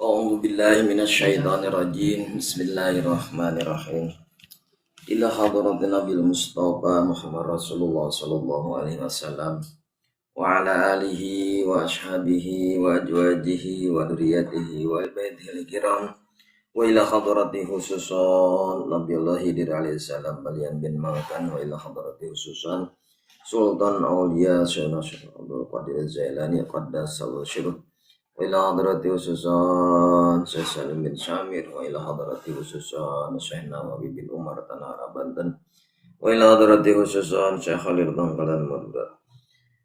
A'udzu billahi minasyaitonir rajim. Bismillahirrahmanirrahim. Ila hadratin Nabil Mustafa Muhammad Rasulullah sallallahu alaihi wasallam wa ala alihi wa ashabihi wa ajwajihi wa dzurriyyatihi wa baitihil kiram wa ila hadrati khususan Nabiullah Hidir alaihi salam balian bin Malkan wa ila hadrati khususan Sultan Aulia Syekh Abdul Qadir Zailani qaddasallahu sirruh wa ila hadrati khususan Syekh Salim bin Syamir wa ila hadrati khususan Syekh Nawawi bin Umar Tanara Banten wa ila hadrati khususan Syekh Khalil Bangkalan Madura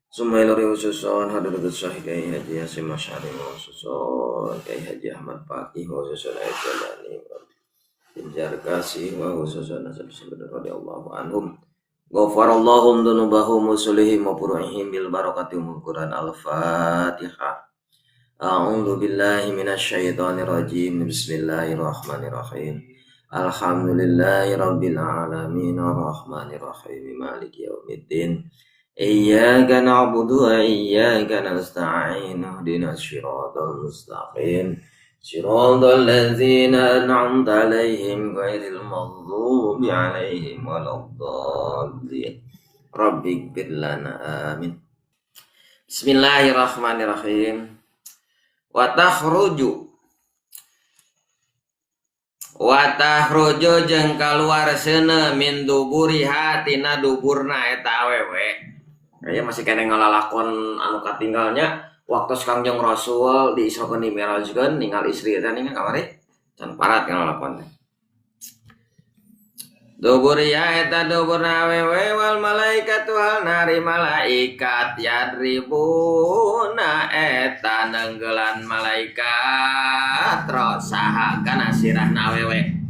summa ila khususan hadratus Syekh Kiai Haji Hasyim Asy'ari khususan Kiai Haji Ahmad Faqih wa khususan Jalani bin Jarkasi wa khususan Asad radhiyallahu anhum ghafarallahum dzunubahum wa sulihim wa furu'ihim bil barakati umul Quran al-Fatihah. A'udzu billahi minasyaitonir rajim. Bismillahirrahmanirrahim. Alhamdulillahi rabbil alamin arrahmanir rahim maliki yaumiddin. Iyyaka na'budu wa iyyaka nasta'in. Ihdinas siratal mustaqim. Siratal ladzina an'amta 'alaihim ghairil maghdubi 'alaihim waladdallin. Rabbighfir lana amin. Bismillahirrahmanirrahim. Wa takhruju jeung kaluarseuna min duburiha tina duburna eta awewe. Aya masih kene ngalalakon anu katinggalnya waktu Kangjeng Rasul diisrokeun dimirajkeun ninggal istri eta ningal kamari can parat ngalalakon. Duburiha eta duburna awewe wal malaikatu hal nari malaikat yadribuna eta nenggelan malaikat rosaha kana sirahna awewe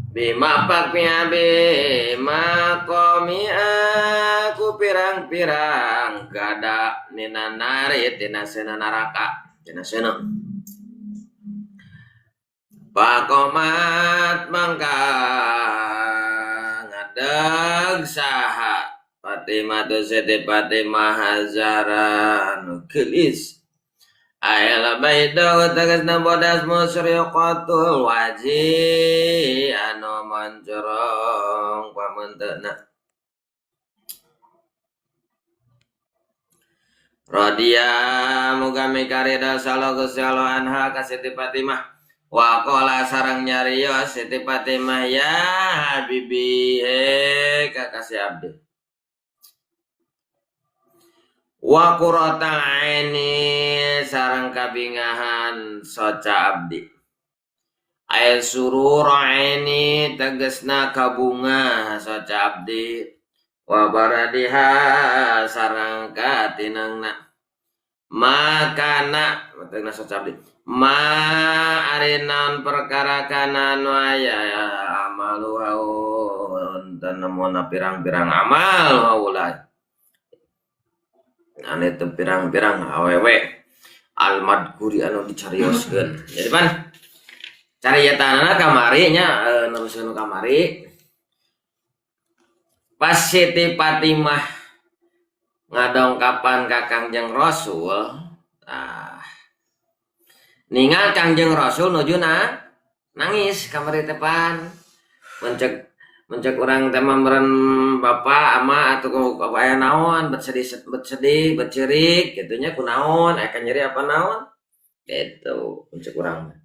bima paknya bima komi aku pirang-pirang gada nina nari tina sena naraka tina sena Pakomat mangka ngadeg saha Fatimah tu Siti Fatimah Hazara nugelis ayala baida tegasna bodas musriqatul waji anu mancorong pamunteuna Radia muga mikarida sallallahu anha ka Siti Fatimah wa qala sareng nyarios Siti Fatimah ya habibi kakasih abdi wa qurrata aini sareng kabingahan soca abdi ay surur aini tegesna kabunga soca abdi wa baradiha sareng katinangna makana maksudna soca abdi ma arinan perkara kanan waya amalu haun dan nemona pirang-pirang amal haulai ane teu pirang-pirang awewe al-madkuri anu dicarioskeun jadi pan cariotanana kamari nya neruskeun kamari pas Siti Fatimah ngadongkapan ka Kangjeng Rasul ningal Kangjeng Rasul nuju nangis kamari tepan mencek urang teh meren bapak ama atau aya naon bet sedih bet cerik gitunya kunaon aya nyeri apa naon gitu mencek urang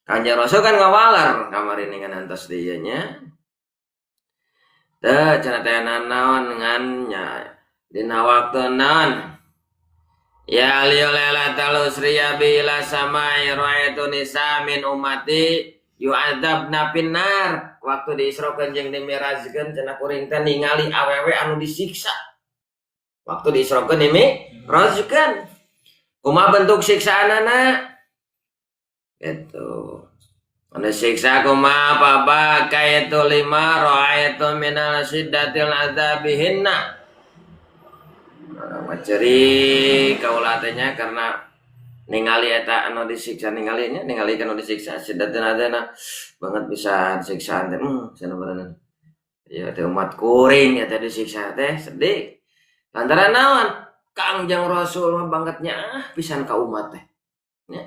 Kangjeng Rasul kan ngawalar kamari ningan antos dieu nya teh cenah teh naon ngannya dina waktu naon ya liyolela talusriya bila samai ra'aitu nisa min ummati yu'adzabna finnar waktu diisrokeun jeung dimirajkeun cenah kuring teh ningali awewe anu disiksa waktu diisrokeun dimirajkeun kumaha bentuk siksaanana gitu anu siksa kumaha papa kaitu lima ra'aitu minal siddatil adzabihinna maceri kaula teh nya karena ningali eta anu disiksa ningali anu disiksa sidateun adana banget pisan siksaan teh cenah beunang ya teh umat kuring eta disiksa teh sedih lantaran naon Kangjeng Rasul mah bangetnya pisan ka umat teh nya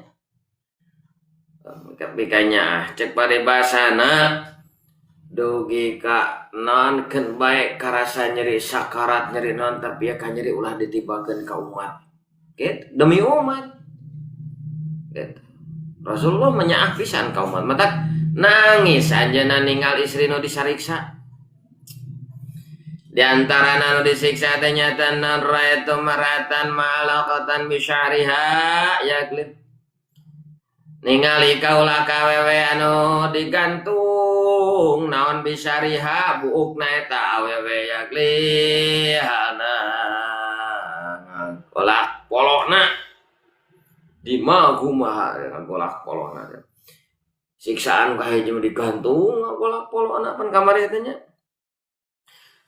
Pikanya cek paribasana dugi ka non ken baik karasa nyeri sakarat nyeri non tapi ya kan nyeri ulah ditibakeun ka umat gitu demi umat gitu. Rasulullah menyaah pisan ka umat mata nangis anjeunna ningali istri nu disariksa di antara nu disiksa teh nyata non raetu maratan ma'alaqatan bisyariha ya klip ningali kaula kawewe anu digantung naon bisyariha buukna eta awewe ya klihana kolak polona di kumaha dengan kolak polona siksaan kahiji digantung kolak polona pan kamari teh nya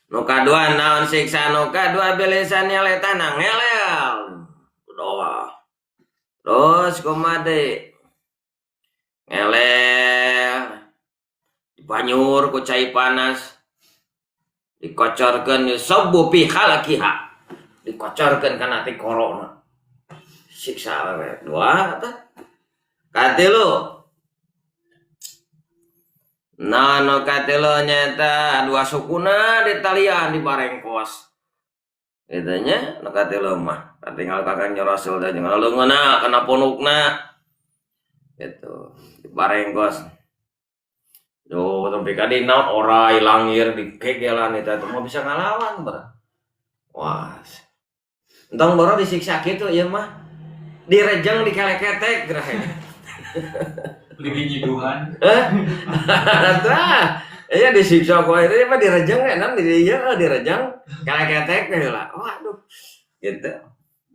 nu kadua naon siksa nu kadua belesan nyaleta ngelel doa terus kumade ngelel dibanyur ku cai panas dikocorkeun yusabu fi khalaqiha dikocorkeun kana ti korona siksa we dua tah katilu nano katelo nyata dua sukuna di talian di barengkos itunya no katelo mah tinggal kakang Rasul dan jangan leungna kana punukna gitu di barengkos do sampai ka dina orai langir di kegelan eta teh mau bisa ngalawan ber wah entong boro disiksa kitu ieu mah direjeng dikaleketek grahe Lagi nyiduhan. Tah, iya disiksa kok itu mah direjeng enak di dieu direjeng kaleketek heula. Waduh. Gitu.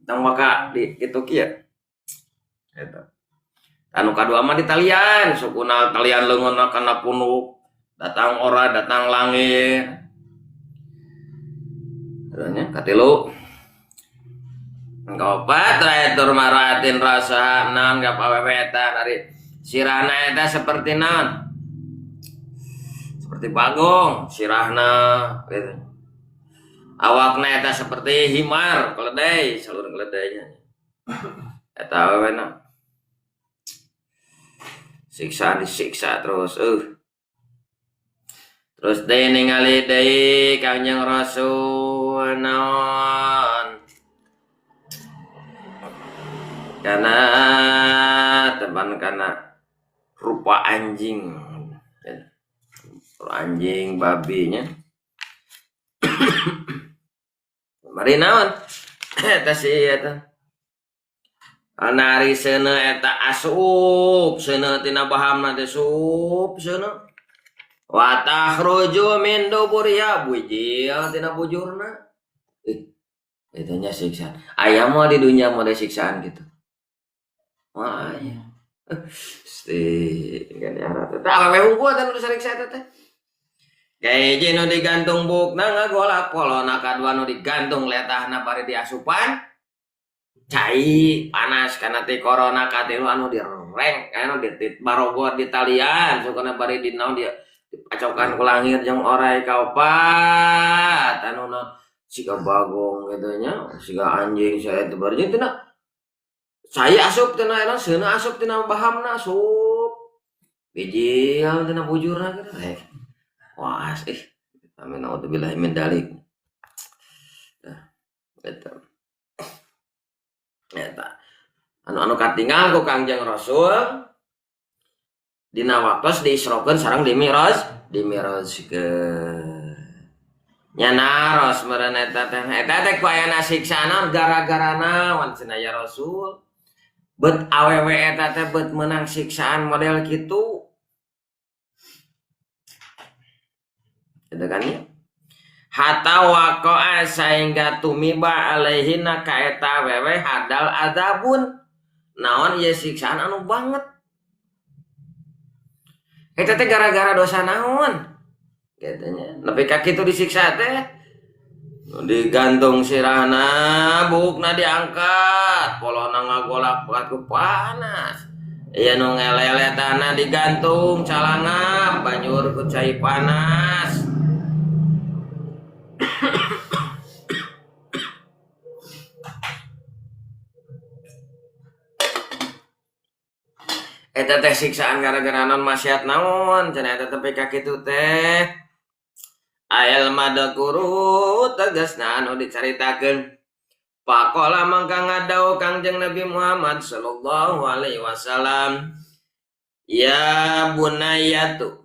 Tong maka di kitu kieu. Gitu. Anu kadua mah di talian, sukuna talian leungeunna kana punuk, datang ora datang langit. Terusnya katilu. Kaopat raitur maratin rasa naon ka pawewetan ari sirahna eta seperti naon? Seperti bagong sirahna gitu. Awakna eta seperti himar keledai saluran keledainya. Eta awena. Siksa disiksa terus Terus deui ningali deui Kanjeng Rasul naon? Karena teman karena rupa anjing babinya mari naon eta si eta anari seuneu eta asup seuneu tina bahamna teh sup seuneu wa takhruju min duburiha bujil tina bujurna itu nya siksaan aya mah di dunia mah ada siksaan gitu wah ya kan ya teh awewe hungkul anu disariksa eta teh gaji nu digantung bukna ngagolak polona kadua nu digantung letahna bari diasupan cai panas kana ti corona katilu anu direng anu barogot di talian sukana bari dinaon dia dipacokan ku langit jeung orai kaopat anu siga bagong gitu nya siga anjing saya teh bari teh saya asup tina enak seuneu asup tina bahamna asup bijil tina bujurna gitu wah amin naudzubillahi min dzalik eta eta anu katingal ku Kangjeng Rasul dina waktos diisrokeun sareng dimirajkeun nya naros meureun eta teh ku aya siksana gara-gara naon cenah ya Rasul bet awewe eta teh bet menang siksaan model kitu eta kan ya hatta waqa'a saingga tumiba alaihina ka eta awewe hadal adzabun naon ieu siksaan anu banget eta teh gara-gara dosa naon katanya nepi ka kitu disiksa teh digantung sirahna bukna diangkat polona ngagolak ku panas ieu nu ngeleletana digantung calangap banjur ku cai panas Eta teh siksaan gara-gara non maksiat naon cenah eta teh ka kitu teh ayal madakuru tegasna anu dicaritakeun pakola mangka ngadau Kangjeng Nabi Muhammad sallallahu alaihi wasallam ya bunayatu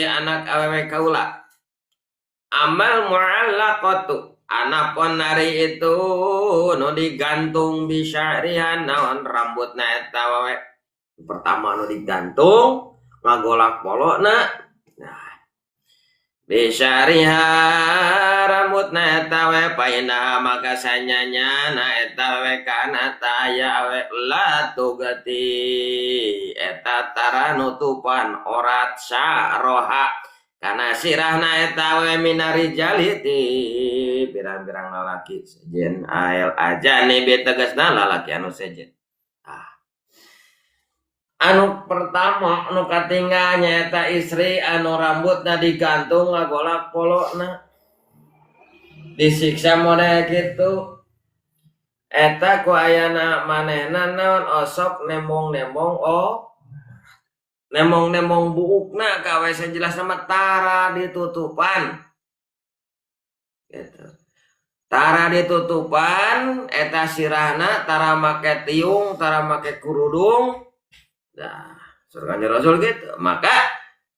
anak awewe kaula amal mu'allaqatu anapun nari itu nu digantung bisyarihan naon rambutna eta wawe pertama nu digantung ngagolak polona nah bisyariha rambutna eta we paina maka sanyanya na eta we kana taya we la tugati eta tara nutupan orat saroha kana sirahna eta we minari jaliti pirang-pirang lalaki sejen ael ajani tegasna lalaki anu sejen anu pertama anu katinggal nyaeta istri anu rambutna digantung ngagolak polona disiksa model gitu eta ku ayana manehna naon osok nemong-nemong nemong-nemong buukna kawe sejelas nama tara ditutupan gitu. Tara ditutupan eta sirahna tara make tiung tara make kurudung. Nah, surganya Rasul gitu. Maka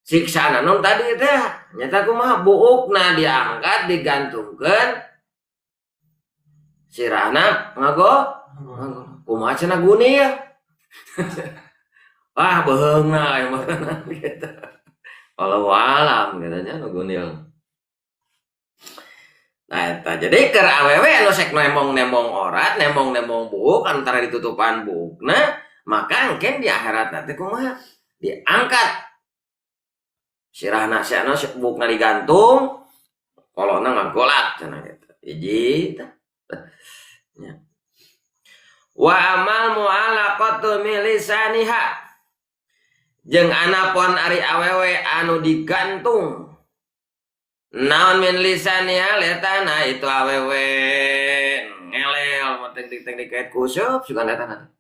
siksaan anu tadi teh nyata kumaha buukna diangkat digantungkeun sirahna kumaha cenah guni ya. Wah beheungna emang gitu. Walau alam katanya nu gunil. Nah, eta jadi keur awewe anu sek nemong-nemong orat, nemong-nemong buuk antara ditutupan buukna maka engken di akhirat nanti kumaha diangkat sirahna anu buukna digantung polona ngagolak cenah gitu hiji ya. Wa amal mu'alaqatu milisaniha jeung anapun ari awewe anu digantung naon min lisaniha letana itu awewe ngelel teknik kait kuseup sugan letana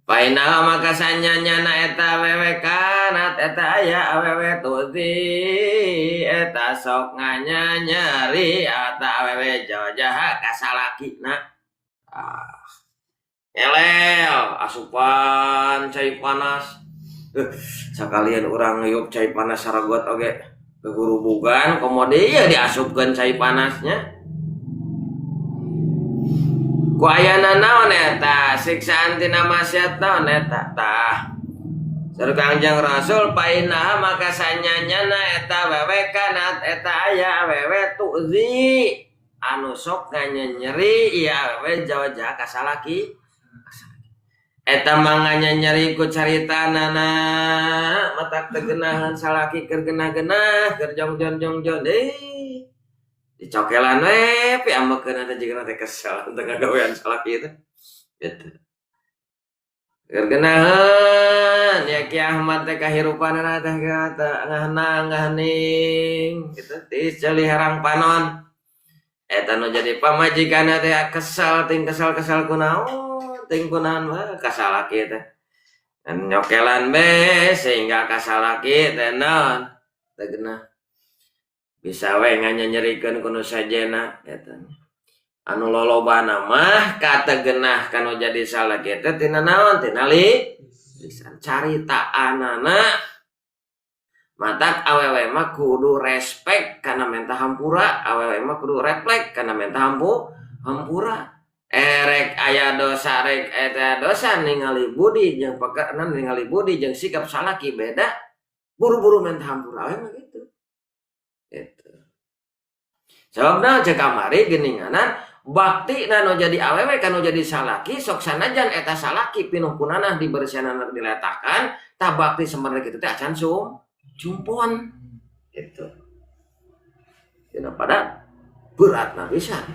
paina maka sanyanya na eta awewe kanat eta aya awewe tuti eta sok nyari eta awewe jajaha kasalakina elel asupan cai panas sakalian orang ngeyup cai panas saragot oge kegurubugan komode ya diasupkeun cai panasnya ku ayana naon eta siksaan tina maksiat naon eta tah sareng Kangjeng Rasul paina maka sanyanyana eta wewe kanat eta aya wewe tuzi anu sok nyeri ieu wewe jawa-jawa kasalaki eta manganya nyeri ku caritanana matak tegenahan salaki keur genah-genah keur jong-jong dicokelan we pi ambekeun teh jigana teh kesel teu ngagawean salaki teh gitu. Keur geunaheun ya Ki Ahmad teh kahirupanna teh ngahening kitu tis ceuli harang panon eta nu jadi pamajikanna teh kesel ting kesel kunaon ting kunaon mah kasalaki teh nyokelan be sehingga kasalaki teh naon teu geunah bisa we nganyerikeun kuno sajena eta anu lolobana mah kategenah kanu jadi salah kita tina naon tina lisan caritaanana matak awewe mah kudu respect kana mentah hampura awewe mah kudu refleks kana mentah hampura erek aya dosa rek eta dosa ningali budi jeung pekernan ningali budi jeung sikap salaki beda buru-buru mentah hampura awewe mah gitu itu sababna cek kamari geuninganan bakti nano jadi awewe kanu jadi salaki sok sanajan eta salaki pinuh punanah dibersihanana diletakan tah bakti sebenarnya kitu teh acan jumpon gitu dina pada beratna pisan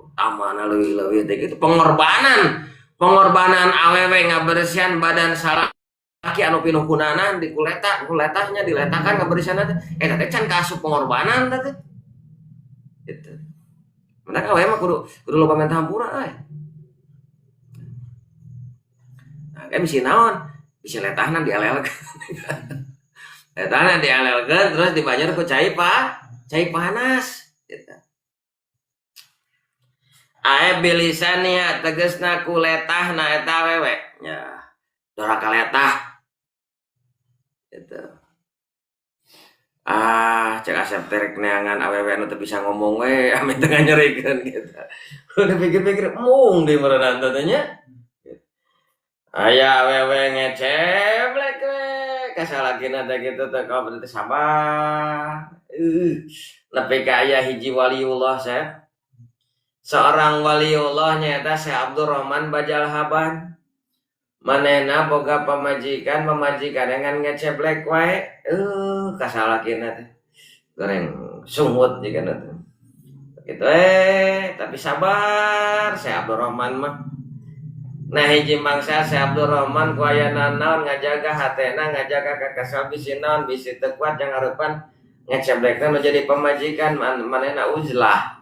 utamana leuwih-leuwih teh kitu pengorbanan awewe ngabersihan badan salaki laki anu pinuh kunana di kuletahnya diletakan ngabersihan eta teh can kaasup pengorbanan teh gitu. Mereka awewe mah kudu loba mentah hampura Nah, kan bisa naon? Bisa letahna dialelkeun. Letahna dialelkeun terus dibanjur ku cai panas gitu. Ae bilisania tegesna ku letahna eta awewe. Nya, doraka letah. Gitu. Cek Asep terek neangan awewe anu teu bisa ngomong we ame teu nganyerikeun gitu. Udah pikir-pikir mung di merenang tanya. Aya awewe ngeceblek we kasalakina teh kitu teh ka berarti sabar. Nepi ka aya hiji waliullah seorang waliullah nyaeta Syekh Abdurrahman Bajalhaban. Manehna boga pamajikan dengan ngeceblek wae. Kasalakina teh goreng sungut jigana teh. Gitu tapi sabar Syekh Abdurrahman mah. Nah hiji mangsa Syekh Abdurrahman ku ayana naon ngajaga hatena ngajaga kakasal bisi naon bisi teu kuat yang hareupan ngeceblekna menjadi pamajikan manehna uzlah.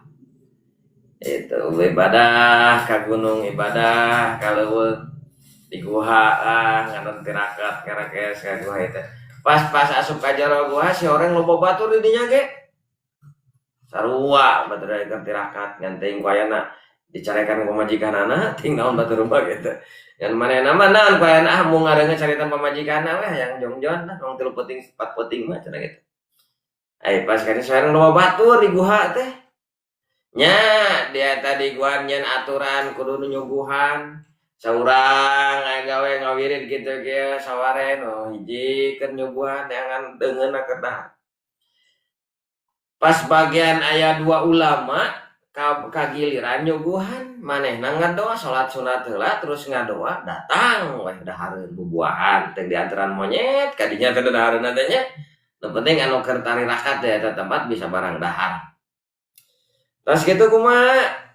Itu ibadah ka gunung ibadah ka leuweuk di guha nganun tirakat ngarakes ka guha itu. Pas asup ka jero guha si orang loba batur di dinya ge. Sarua batur keur tirakat nganting ku ayana dicarekan pamajikanana ting naon batur mah gitu. Yang manehna mah naon ku ayana mun ngareungeun caritan pamajikanna weh yang jongjon lah rong 3 peuting 4 peuting mah cenah gitu. Ai pas kana sareng loba batur di guha teh. Nya dia tadi gua nyen aturan kudu nyuguhan. Saurang gawe ngawirid gitu kieu saware no hiji keur nyuguhan neangan deungeunna kedah. Pas bagian aya 2 ulama kagiliran nyuguhan manehna ngadoa salat sunat heula terus ngadoa datang weh dahareun bubuahan teh di antaran monyet kadinya teh dahareunna teh nya. Nu penting anu keur tari rakaat teh eta tempat bisa barang dahar. Terus gitu kumaha?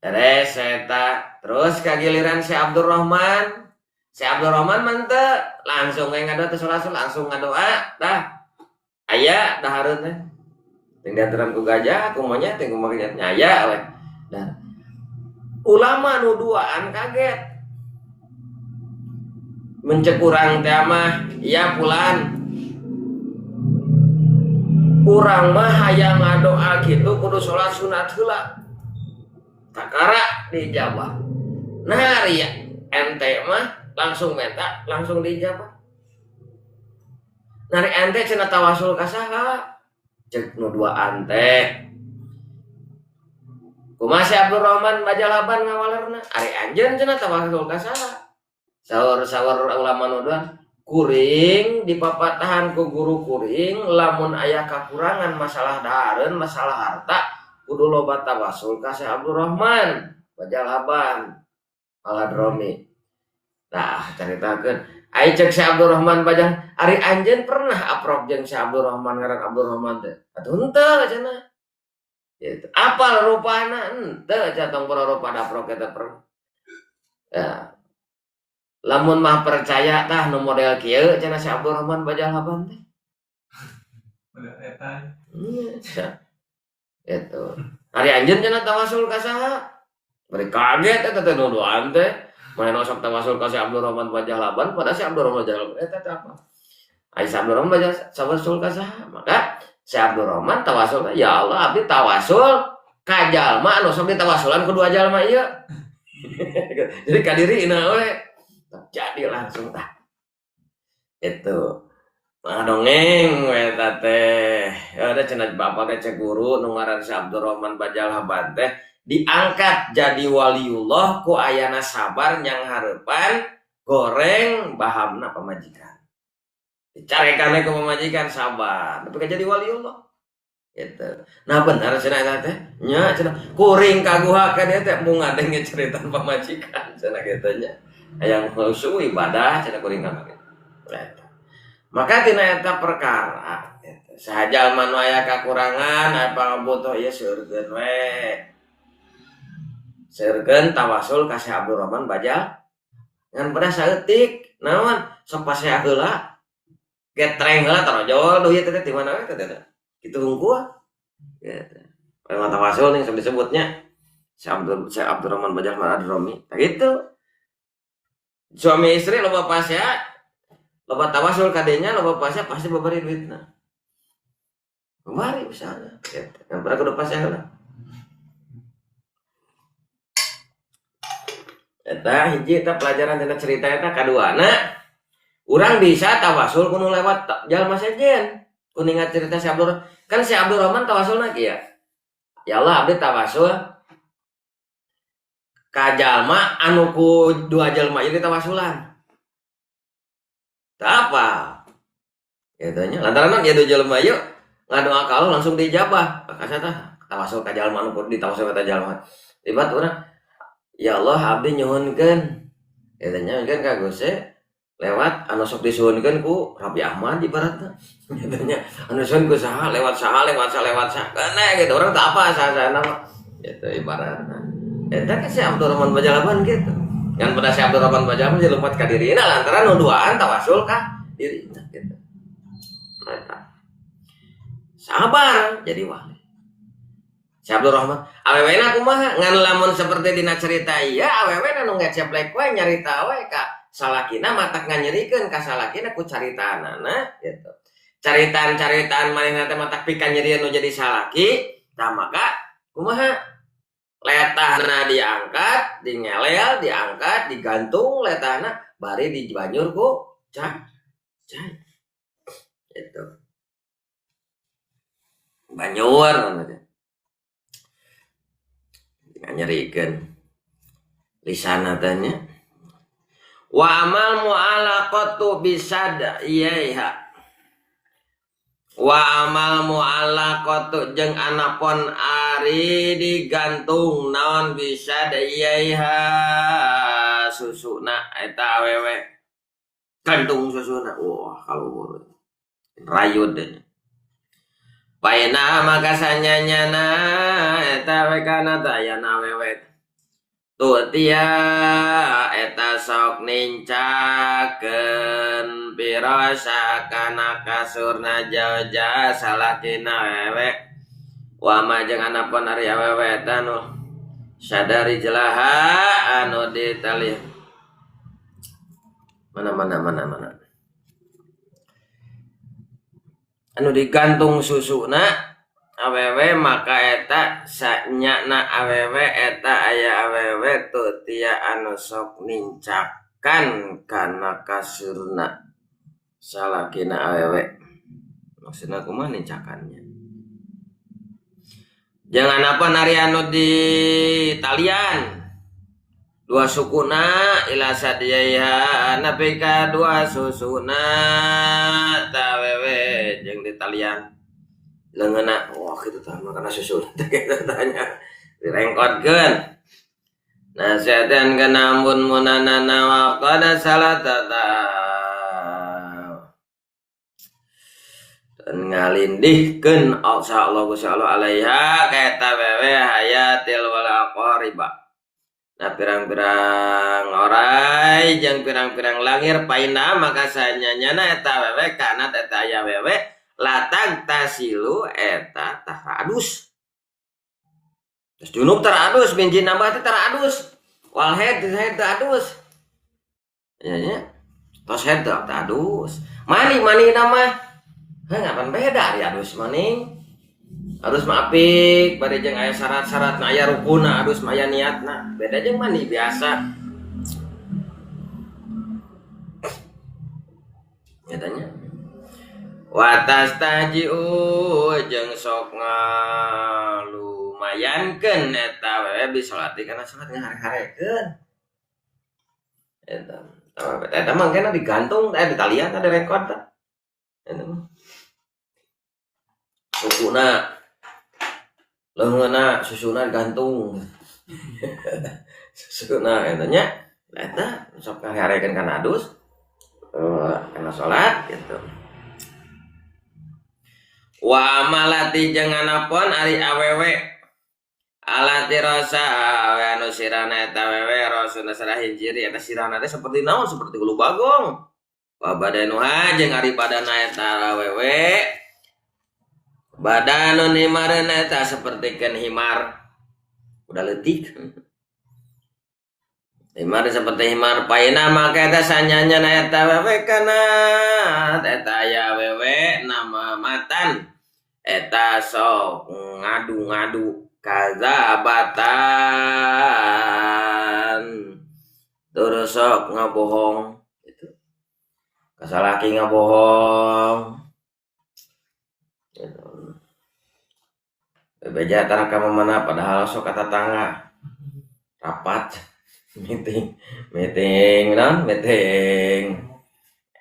Beres eta terus kagiliran si Abdurrahman. Si Abdurrahman mah teu langsung we ngadoa teh salat langsung ngadoa dah. Aya dahareun teh. Ting diantaran ku gajah, ku monyet, ting ku monyet nyaya we. Dan ulama nu duaan kaget. Mencek urang teh mah, iya pulan. Urang mah hayang ngadoa kitu kudu salat sunat heula. Kakara dijabah. Nah ria ente mah langsung menta, langsung dijabah. Nari ente cenah tawasul ka saha? Cek nu duaan teh. Kumaha si Abdurrahman Bajalhaban ngawalerna? Ari anjeun cenah tawasul ka saha? Saur ulama nu duaan kuring dipapatahan ku guru kuring lamun aya kakurangan masalah dahareun masalah harta kudu loba tawasul ka si Abdurrahman Bajalhaban Al-Hadrami. Nah caritakeun ai cek si Abdurrahman Bajal ari anjeun pernah aprok jeung si Abdurrahman ngaran Abdurrahman teh atuh henteu cenah gitu. Apal rupana henteu catong rupa aprok eta pernah ya. Lamun mah percaya tah nu model kieu cenah si Abdurrahman Bajalhaban teh Udah eta. Gitu. Ari anjeun cenah tawasul ka saha? Bari kaget eta teh nuduhan teh. Main osok tawasul ka si Abdurrahman Bajalhaban pada si Abdurrahman Bajalhaban eta teh apa? Ai si Abdurrahman tawasul ka saha? Maka si Abdurrahman tawasul ka ya Allah abdi tawasul ka jalma anu sok ditawasulan kedua jalma ieu. Jadi ka dirina we. Jadi langsung tah. Itu. Mah dongeng we eta teh. Ya ada cenah bapak teh cek guru nu ngaran si Abdurrahman Bajalhaban teh diangkat jadi waliullah ku ayana sabar nyang hareupan goreng bahamna pamajikan. Dicarekan ke pamajikan sabar, tapi jadi waliullah. Gitu. Nah benar cenah eta teh. Nya cenah kuring kaguha ka dieu teh mun ngadeng ceritan pamajikan cenah kitu nya. Hayang khusyuk ibadah cenah kuring ka kitu. Maka tina eta perkara sahaja anu aya kakurangan apa butuh ieu seurkeun we. Seurkeun tawasul ka si Abdurrahman Bajal ngan pada saeutik naon sok pasea heula getreng heula tarojol duit teh di mana we teh kitu hungkul gitu. Pada tawasul nih disebutnya si Abdurrahman Bajal Al-Hadrami gitu. Suami istri loba pasya, loba tawasul kadenya, loba pasya pasti babari duitna. Kemari misalnya, gitu. Yang pernah kudu pasya lah. Eta hiji eta pelajaran tina cerita eta kaduana. Urang bisa tawasul kudu lewat jalma sejen. Kuningat cerita si Abdul, kan si Abdul Rahman tawasulna kieu. Ya Allah abdi tawasul ka jalma anu ku dua jalma ieu tawasulan. Teu apa? Gitu nya. Lantaran ieu dua jalma ieu ngadoa ka Allah langsung dijabah. Kasa tah tawasul ka jalma anu kudu ditawasul ka jalma. Tiba urang, ya Allah abdi nyuhunkeun. Gitu nya kan ka Gusti lewat anu sok disuhunkeun ku Rabi Ahmad ibaratna. Gitu nya. Anu suhun ku saha lewat saha kana gitu. Urang teu apa saha nama. Gitu ibaratna. Eta kan si Abdul Rahman Bajalaban gitu. Kan pada si Abdul Rahman Bajalaban jadi lompat ka dirina lantaran nuduaan tawasul ka dirina gitu. Eta. Sabar jadi wali. Si Abdul Rahman, awewena kumaha ngan lamun seperti dina cerita ieu awewena nu ngeceplek we nyarita we ka salakina matak nganyerikeun ka salakina ku caritaanana gitu. Caritaan-caritaan manehna teh matak pikeun nyerieun nu jadi salaki, tah maka kumaha? Letahna diangkat, dingelel, diangkat, digantung letahna bari di banjur ku cai. Gitu. Banjur namanya. Nganyerikeun lisana tanya. Wa amal mu'alaqatu bisada iyaiha. Wa amal mu'alaqatu jeung anapon ari digantung naon bisa iyaiha susuna eta awewe. Gantung susuna. Wah, kalau rayud deh. Paina maka sanyanyana eta wekana tayana wewe. Tutia eta sok nincakeun pirasa kana kasurna jauja salakina wewe. Wa majeng anapun ari awewe tanu sadari jelaha anu ditali. Mana. Anu digantung susuna awewe maka eta sanyana awewe eta aya awewe tutia anu sok nincakan kana kasurna salakina awewe. Maksudna kumaha nincakannya? Jangan apa nari anu di talian dua sukuna ila sadiyaiha napi ka dua susuna tawewe jeung di talian leungeunna. Wah kitu tah makana susu kita tanya direngkotkeun. Nasihatan kana ampun munanana wa qad salatata dan ngalindihkeun Allah Gusti Allah alaiha ka eta wewe hayatil wal aqariba. Nah pirang-pirang orai jeung pirang-pirang langir paina maka sanyanyana eta wewe kana eta aya wewe latag tasilu eta taradus. Terus junub taradus benjin nambah teh taradus. Wal head taradus. Ya. Tos head taradus. Mani nama. Ngapan beda ari adus maning. Adus maapik bade jeung aya syarat-syaratna aya rukunna adus mah aya niatna. Beda jeung mani biasa. Nyatanya watas tajiu jeung sok ngalumayankeun eta we bisa latih kana salat ngahare-harekeun. Eta mah kana digantung di talian ada rekod tah. Eta mah. Sukuna leungeunna susuna gantung. Susuna eta nya. Eta sok ngaharekeun kana adus. Kana salat gitu. Wa malati jeung anapun ari awewe alati rasa anu sirana eta wewe rasulna sarah hijri eta sirana teh seperti naon seperti ulu bagong. Wa badanuha jeung ari badana eta wewe badanun himareun eta sapertikeun himar udah leutik. Himar seperti himar paina maka eta sanyanya na eta wewe kana eta ya wewe nama matan eta sok ngadu-ngadu kazabatan terus sok ngabohong itu kasalaki ngabohong gitu. Bebeja tara ka mana padahal sok kata tangga rapat meeting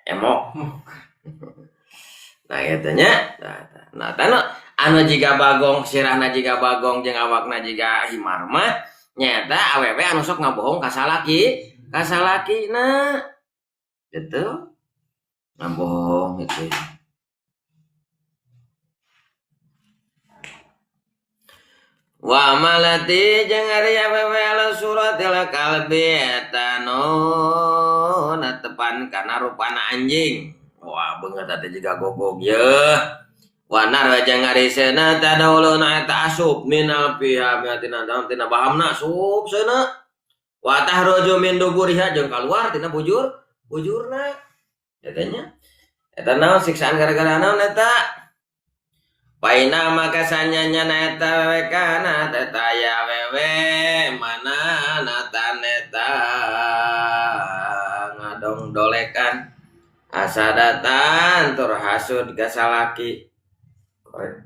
emok nah katanya nah tano anu jiga bagong sirahna jiga bagong jeung awakna jiga himar mah nyata awewe anu sok ngabohong kasalaki nah gitu ngabohong itu wa malati jeung ari awewe ala suratil kalbi eta natepan kana rupana anjing. Wah beungeut atuh jiga gogog ye. Wa nar jeung ari seuna tadauluna eta asup minal fiha tina bahamna sup seuna. Wa tahruju min duburiha jeung kaluar tina bujurna. Katanya eta naon siksaan gara-gara naon eta? Paina maka sanyanya neta wekana teta ya wewe mana nata neta ngadong dolekan asadatan tur hasud kasalaki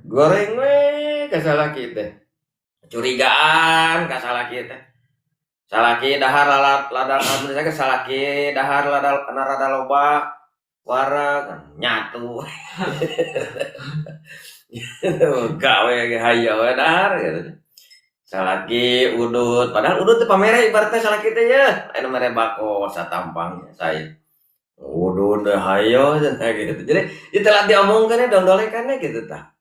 goreng we kasalaki teh curigaan kasalaki teh salaki dahar ladar amrisa salaki dahar ladar rada loba wara nyatu gawe hayya we dahar gitu. Salaki udut padahal udut teh pamere ibaratnya salaki teh ya anu mere bako satampangnya saya udut teh hayya gitu. Jadi itulah diomongkeun dondolekannya gitu tah.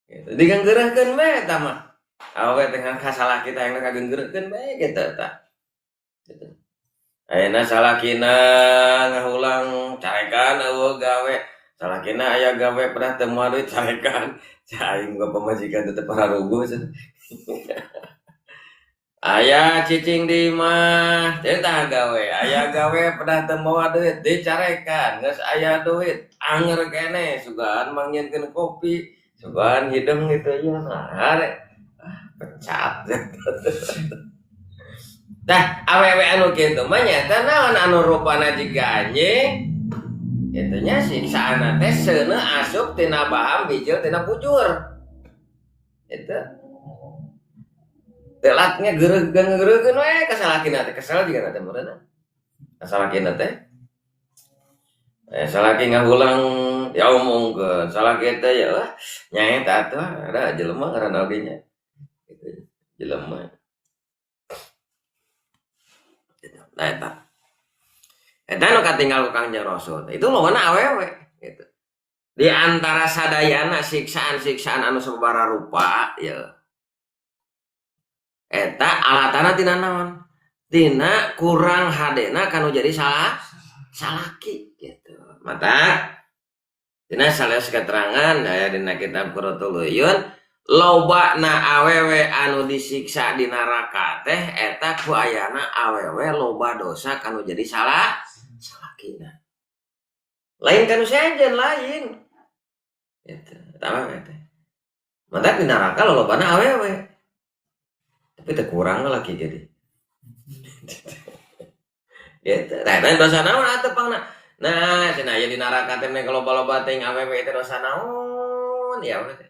Gitu. Diganggeureuhkeun we eta mah. Awe teh kasalaki teh yang kagenggeureuhkeun we gitu tah. Gitu. Ayeuna salakina ngahulang carekan eueuh gawe salakina aya gawe pernah teu moal duit carekan aing gua pamajikan tetep pararugu aya cicing di imah teu tah gawe aya gawe pernah teu moal duit dicarekan geus aya duit anger keneh sugaan manggieunkeun kopi sugaan hidung gitu ya nah arek pecat tah awewe anu kitu mah nyata naon anu rupana jiga anjing itunya siksaan teh seuneu asup tina baham bijil tina bujur itu telatnya geureugeun we kasalakina teh kesal juga teh meureunna kasalakina teh salaki ngahulang ya omongkeun salaki teh ya nyaeta atuh ada jelema ngaranna oge nya gitu jelema nah eta nu katinggal ku Kangjeng Rasul itu lowona awewe gitu. Di antara sadayana siksaan-siksaan anu sababaraha rupa ya eta alatana tina naon? Tina kurang hadena kanu jadi salaki gitu. Mata tina sales keterangan aya dina kitab Qurratul Uyun lobana awewe anu disiksa di neraka teh eta ku ayana awewe loba dosa kanu jadi salakina lain kanu sejen lain eta tama eta mantap di neraka lolobana awewe tapi teu kurang laki jadi gitu tah dosa naon atuh pangna nah cenah aya di neraka teh loba-loba teh awewe teh dosa naon ya we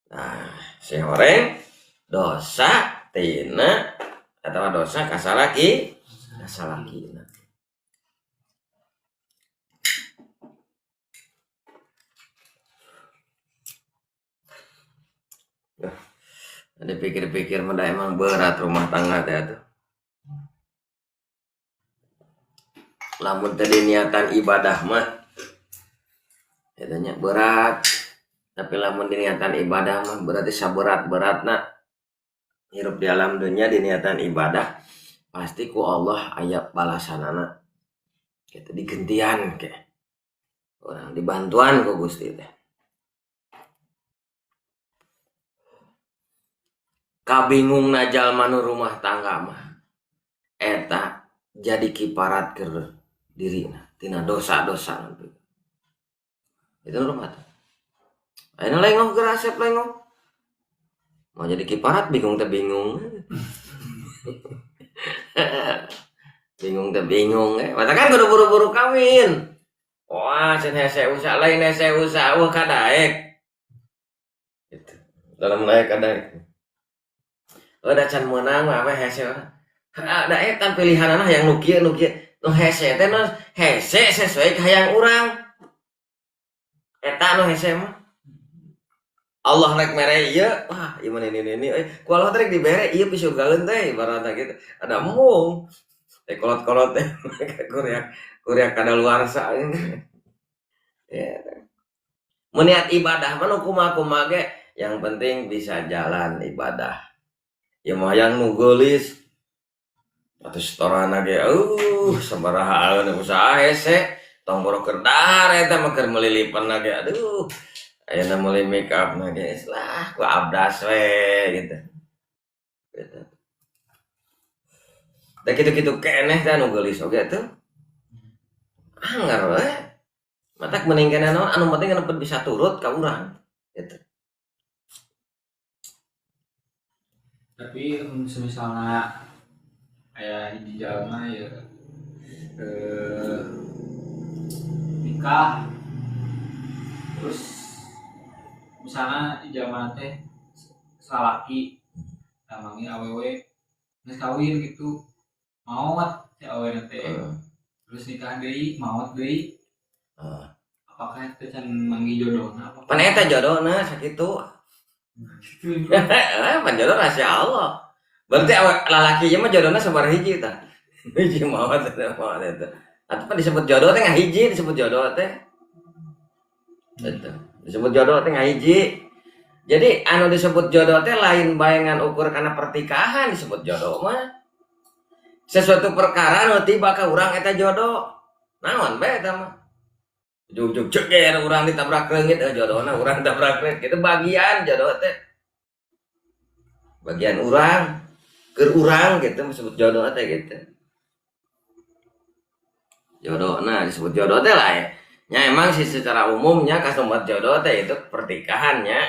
nah si horeng dosa tina atau dosa kasalaki ada pikir-pikir mah emang berat rumah tangga teh atuh. Lamun tadi niatan ibadah mah katanya berat. Tapi lamun niatan ibadah mah berarti saberat-beratna hirup di alam dunia di niatan ibadah pasti ku Allah aya balasanana. Gitu digentian ke. Orang dibantuan ku Gusti teh. Kabingung na jalma nu rumah tangga mah eta jadi kiparat ke dirina tina dosa-dosa nanti itu rumah ayeuna lengong ke resep lengong mau jadi kiparat bingung teh bingung bingung teh bingung mata kan kudu buru-buru kawin wah cenah hese usaha lain hese usaha wah kadaek gitu dalam layak kadaek udah can menang mah hese ada eta pilihanana yang nu kieu nu hese teh nu hese sesuai ka hayang urang eta nu hese mah Allah rek mere ieu wah ieu mah ini ku Allah rek dibere ieu pisugaeun teh ibaratna gitu ada mung teh kolot-kolot teh kuliah kadaluarsa ya meniat ibadah mah nu kumaha ge yang penting bisa jalan ibadah ya mah yang nu geulis atuh setorana ge sabaraha usaha hese tong boroker dar eta mah keur melilipan ge aduh ayeuna meuli make up na ge lah ku abdas we gitu da kitu-kitu keneh teh anu geulis oge tuh anger we matak mending keneh anu penting anu bisa turut ka urang gitu. Tapi misalnya kayak di jalma ya nikah terus misalnya di jalma teh salaki namanya awewe geus kawin gitu maot si awewe teh terus nikah deui maot deui apakah itu can manggi jodohna apa pan eta jodohna sakitu pan jodoh rahasia Allah berarti lalaki ieu mah jodohna sabar hiji tah hiji maot eta atuh pan disebut jodoh teh ngahiji disebut jodoh teh eta disebut jodoh teh ngahiji jadi anu disebut jodoh teh lain bayangan ukur karena pertikahan disebut jodoh mah sesuatu perkara nu tiba ka urang eta jodoh naon bae eta mah juk ceger urang ditabrak leungit jodohna urang tabrak leungit kitu bagian jodoh teh bagian urang keur urang gitu disebut jodoh teh gitu jodohna disebut jodoh teh lah ya emang sih secara umumnya kasumbat jodoh teh itu pernikahannya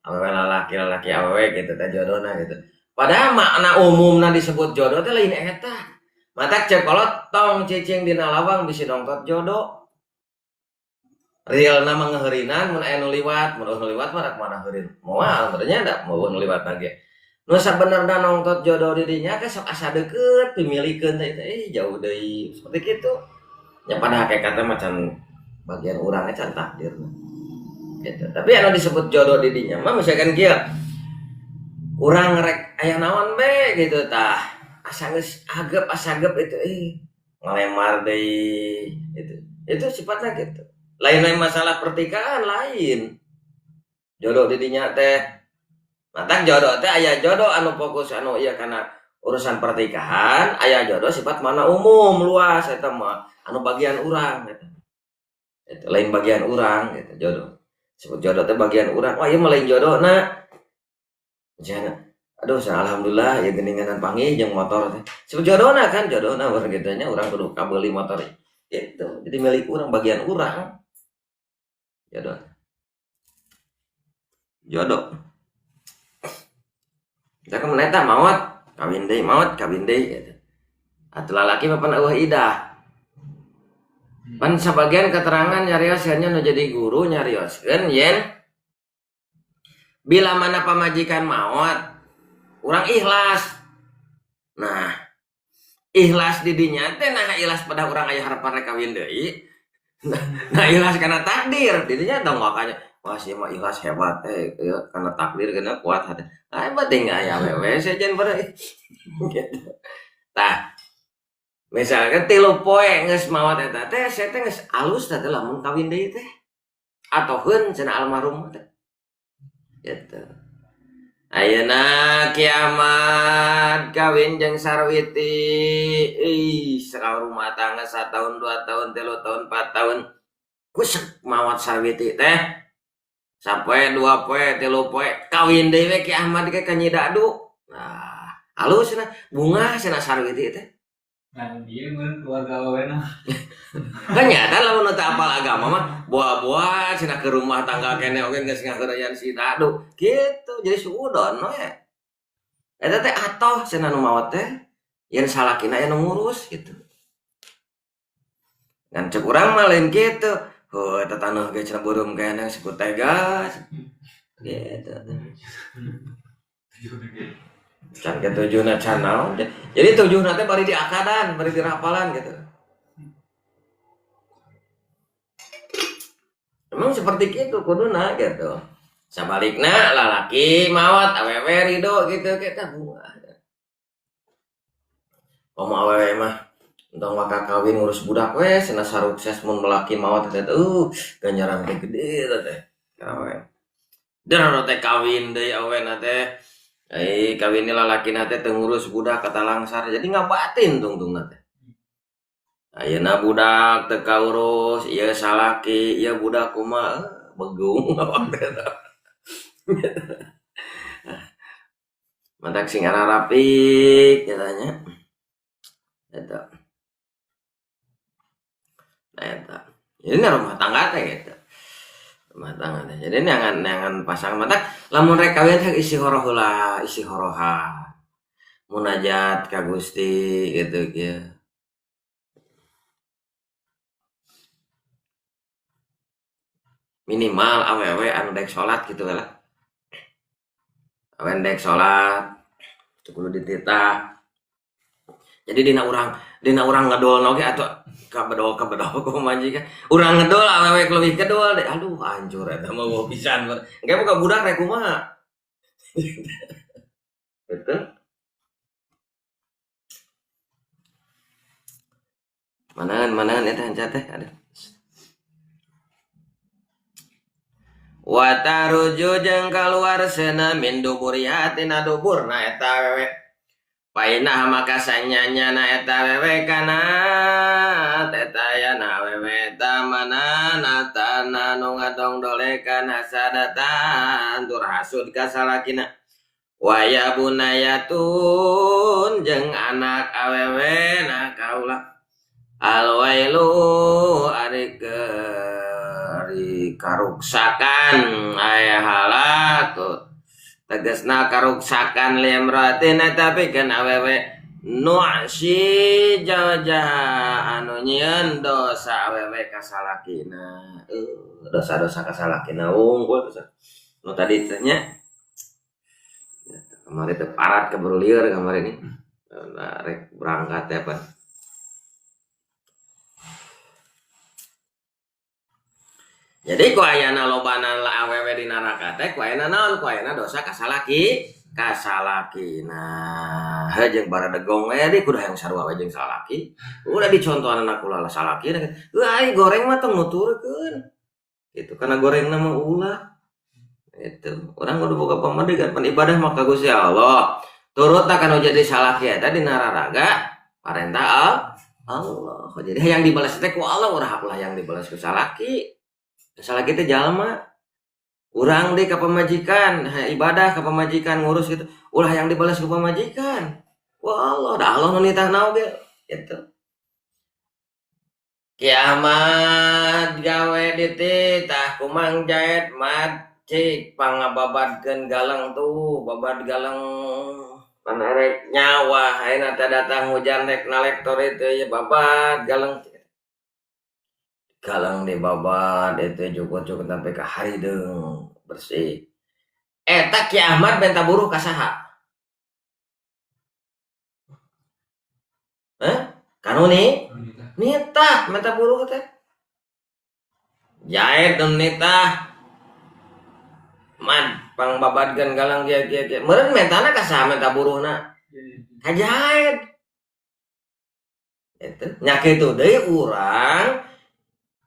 awewe lalaki awewe gitu teh jodohna gitu padahal makna umumna disebut jodoh teh lain eta matak cekolot tong cicing dina lawang bisi nongtot jodoh real nama ngeheurinan mun aya nu liwat mun nu liwat mah rek mana heureun moal benernya da mau nu liwat lagi nu sabenerna nongtot jodoh di dinya teh sok asa deukeut pimilikeun teh jauh deui seperti kitu nya pada hakikatna macan bagian urangnya can takdir gitu tapi anu disebut jodoh di dinya mah misalkan kieu urang rek aya naon be gitu tah asa geus asagep itu ngalemar deui itu sifatnya gitu lain masalah pertikahan lain jodoh di dinya teh matak jodoh teh aya jodoh anu fokus anu ieu kana urusan pertikahan aya jodoh sifat mana umum luas eta mah anu bagian urang eta itu lain bagian urang gitu jodoh sebut jodoh teh bagian urang wah ieu mah lain jodohna jana aduh alhamdulillah ya geninganan panggih jeung motor teh sebut jodohna kan jodohna urang kitu nya urang kudu kabeuli motor itu jadi milik urang bagian urang jodoh kita ke meneta maut kawin deui gitu atuh lalaki mah pan eueuh idah pan sabagian keterangan nyarioskeun nu jadi guru nyarioskeun yen bila mana pamajikan maot urang ikhlas nah ikhlas di dinya teh nah ikhlas pada urang aya harapan rek kawin deui nah ikhlas karena takdir didinya dong makanya wah sih mah ikhlas hebat karena takdir karena kuat hati penting aya wewe sejen pada gitu tah misalkan 3 poe geus maot eta teh saya teh geus alus teh lamun kawin deui teh atoheun cenah almarhum teh gitu ayeuna kiamat kawin jeung Sarwiti rumah tangga 1 tahun 2 tahun 3 tahun 4 tahun kusek mawat Sarwiti teh sampai 2 poe 3 poe kawin deui we Ki Ahmad ke Kanyi Dadu nah halus cenah bunga cenah Sarwiti teh Kan dia mun keluarga awewe Kan nyata lamun teu apal agama mah buah-buah cenah ke rumah tangga kene oge geus ngageureyan si aduh gitu jadi suudon we. Eta teh atoh cenah nu maot teh yen salakina aya nu ngurus gitu. Ngan cek urang mah lain kitu. Heuh eta taneuh ge cenah beureum kene si kutega. Gitu. Can ketujuna can naon. Jadi tujuna teh bari diakadan, bari dirapalan gitu. Emang seperti itu kuduna gitu. Sabalikna lalaki maot awewe ridho gitu kita buah. Komo awewe mah entong maka kawin ngurus budak we cenah sarukses mun lelaki maot teh ganjaran teh gede teh. Awewe. Dan teh kawin deui awena teh. Kawin lalaki teh teu ngurus budak kata langsar jadi ngabatin tungtungna teh. Ayeuna budak teu kaurus, ieu salaki, ieu budak kumaha begung awak teh. Mantak sing rapik katanya. Eta. Eta. Jadi rumah tangga teh gitu. Rumah tangga teh. Jadi neangan pasangan mantak lamun rek kawin teh isi horoh heula, isi horoha. Munajat ka Gusti gitu kieu. Minimal awewe anu daek salat gitu lah. Awewe daek salat kudu dititah. Jadi dina urang ngedolna ge atuh kabedol ku majikan. Urang ngedol awewe leuwih kedol deh. Aduh hancur eta mah mau pisan. Engke buka budak rek kumaha. Betul? Manaan eta hancat teh ada. Wa taruju jeung kaluar seuna min duburiatina duburna eta wewe. Painah maka sanyanyana eta wewe kana tetayana wewe tamanana tana nu ngadongdolekan hasadatan tur hasud ka salakina. Wa ya bunayatun jeung anak awewe na kaula. Alwailu ari karuksakan aya halak tegasna karuksakan limratin tapi kan awewe nu'si jaja anu nyieun dosa awewe ka salakina dosa-dosa ka salakina unggul nu tadi teh nya kamari teh parat keburu lieur kamari ini rek berangkat teh apa. Jadi ku ayana lobana awewe di neraka teh ku ayana naon ku ayana dosa ka salaki nah jeung baradegong we di kudu hayang sarua we jeung salaki udah dicontohan anak ulah salaki ai goreng mah tong nuturkeun gitu karena goreng nama ulah itu orang kudu boga pamadegan pan ibadah mah ka Gusti Allah turut kana jadi salaki eta di nararaga parentah Allah jadi hayang dibalas teh ku Allah urang ulah yang dibalas ku salaki. Salah kita jalma urang deh ke pemajikan ibadah ke pemajikan ngurus gitu ulah yang dibalas ke pemajikan wah Allah dah Allah nunitah naoge gitu kiamat gawe dititah kumang jahit mat cik pangababadkeun galang tuh babad galang panerek nyawa ayeuna teh datang hujan rek nalektor itu ya babad galang di babat itu cukup sampai ke harideung bersih eta kiamat benta buruh ka saha kanu nih nitah benta buruh teh jahit dan nitah man pang babadkeun galang kieu meureun mentana ka saha menta buruhna ka jahit itu nya kitu deui urang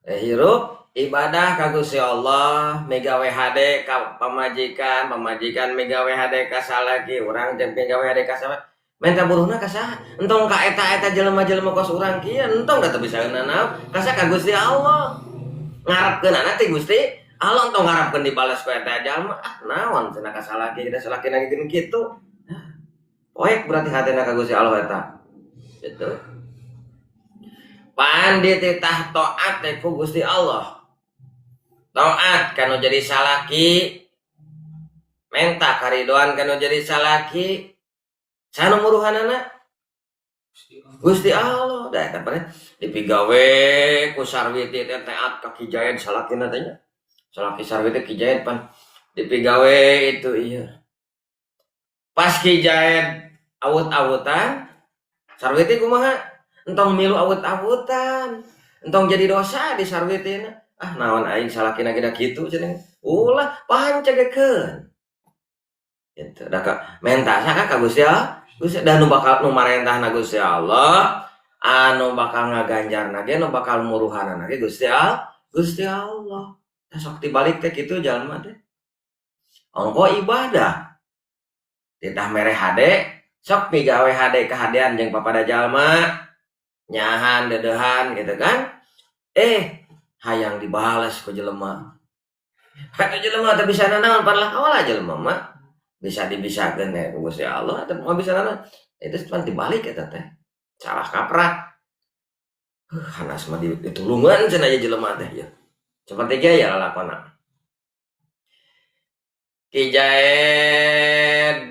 hirup ibadah ka Gusti Allah mega WHD ka pamajikan mega WHD ka salaki urang jeung mega WHD ka salaki menta buruhna ka saha entong ka eta jelema-jelema kos urang kieu entong da teu bisa naon ka Gusti Allah ngarepkeun anak ti Gusti Allah entong ngarepkeun dibalas ku eta jalma naon cenah ka salaki da salaki nangikeun kitu poek berarti hatena ka Gusti Allah eta gitu pan dititah taat teh ku Gusti Allah. Taat kanu jadi salaki, menta karidoan kanu jadi salaki. Sanu muruhanana Gusti Allah. Da eta pare dipigawe ku Sarwiti teh taat ka Kijayan salakina teh nya. Salaki Sarwiti Kijayan pan dipigawe itu iya. Pas Kijayan awut-awutan, Sarwiti kumaha? Entong milu awut-awutan. Entong jadi dosa di Sarwitina. Ah naon aing salakina geda kitu cenah. Ulah pancegekeun. Gitu. Da ka menta saka ka Gusti Allah. Gusti da nu bakal nu marentahna Gusti Allah, anu bakal ngaganjarna ge nu bakal muruhanna ge Gusti Allah. Gusti Allah. Tah sok tibalik teh kitu jalma teh. Ongko ibadah. Ditah mere hade, sok migawe hade kahadean jeung papada jalma. Nyahan dedehan gitu kan. Hayang dibales ku jelema. Kata jelema teh bisa naon padahal awal jelema mah bisa dibisakeun ya ku Gusti Allah teh moal bisa naon. Itu pan dibalik eta teh. Salah kaprah. Hanas mah ditulungan cenah aya jelema teh ya. Seperti gaya lalakona. Kijaed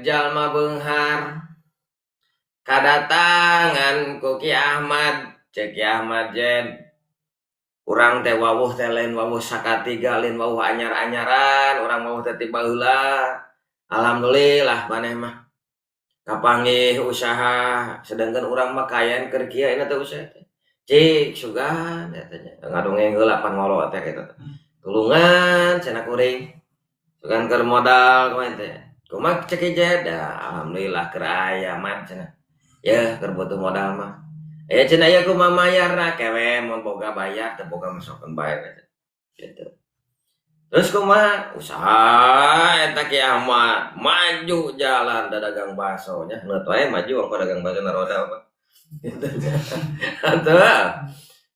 jalma beunghar kadatangan ku Ki Ahmad, cek Ki Ahmad jen. Urang teh wawuh teh lain wawuh sakatiga, lain wawuh anyar-anyaran, urang wawuh teh ti baheula. Alhamdulillah maneh mah kapanggih usaha, sedangkan urang mah kayan keur kieu ina teh usaha teh. Cik sugan eta nya. Ngadongeng heula pan ngolo teh kitu. Tulungan cenah kuring. Sugan keur modal kumaha teh. Kumaha cek jeda, alhamdulillah keur aya mah cenah. Ya keur butuh modal mah. Cenah aya kumaha mayarna kewe mun boga bayar teu boga masokkeun bayar gitu. Terus kumaha usaha eta Ki Ahmad maju jalan dagang baso nya neut wae maju ongko dagang baso na roda apa. Atuh.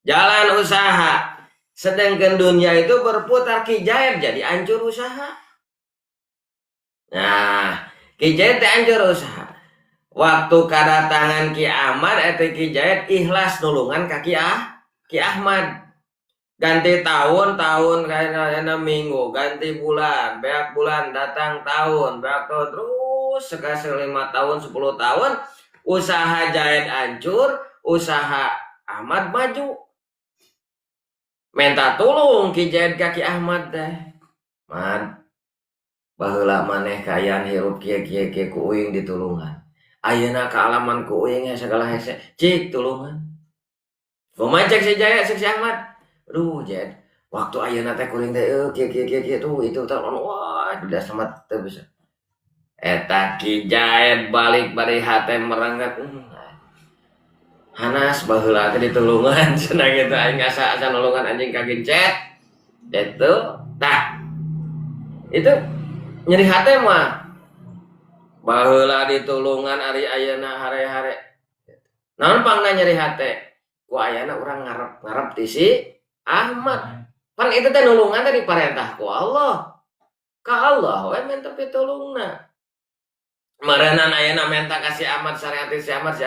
Jalan usaha. Sedangkan dunia itu berputar Kijayan jadi hancur usaha. Nah, Kijayan teh hancur usaha. Waktu kadatangan Ki Ahmad eta Kijayan ikhlas nulungan ka Ki Ahmad. Ganti tahun kana minggu, ganti bulan, beak bulan datang tahun, beak tahun terus sekasih 5 tahun, 10 tahun, usaha Jaid hancur, usaha Ahmad maju. Minta tulung Ki Jaid ka Ki Ahmad teh. Mad baheula maneh kayan hirup kieu ku uing ditulungan. Ayeuna kaalaman ku uing segala hese cik tulungan. Kumaha cek si Jaid cek si Ahmad. Aduh Jaid, waktu ayeuna teh kuring teh kieu tuh itu teh wah udah semat teh bisa. Eta Ki Jaid balik bari hate merangkat. Hanas baheula teh ditulungan cenah kitu aing asa nulungan anjing ka gincet. Itu tah. Itu nyeri hate mah. Baheula ditulungan ari ayeuna hare-hare. Naon pangna nyeri hate? Ku ayeuna urang ngarep ti si Ahmad. Pan itu teh nulungan teh diparentah ku Allah. Ka Allah we minta pitulungna. Marenan ayeuna minta ka si Ahmad syariat si Ahmad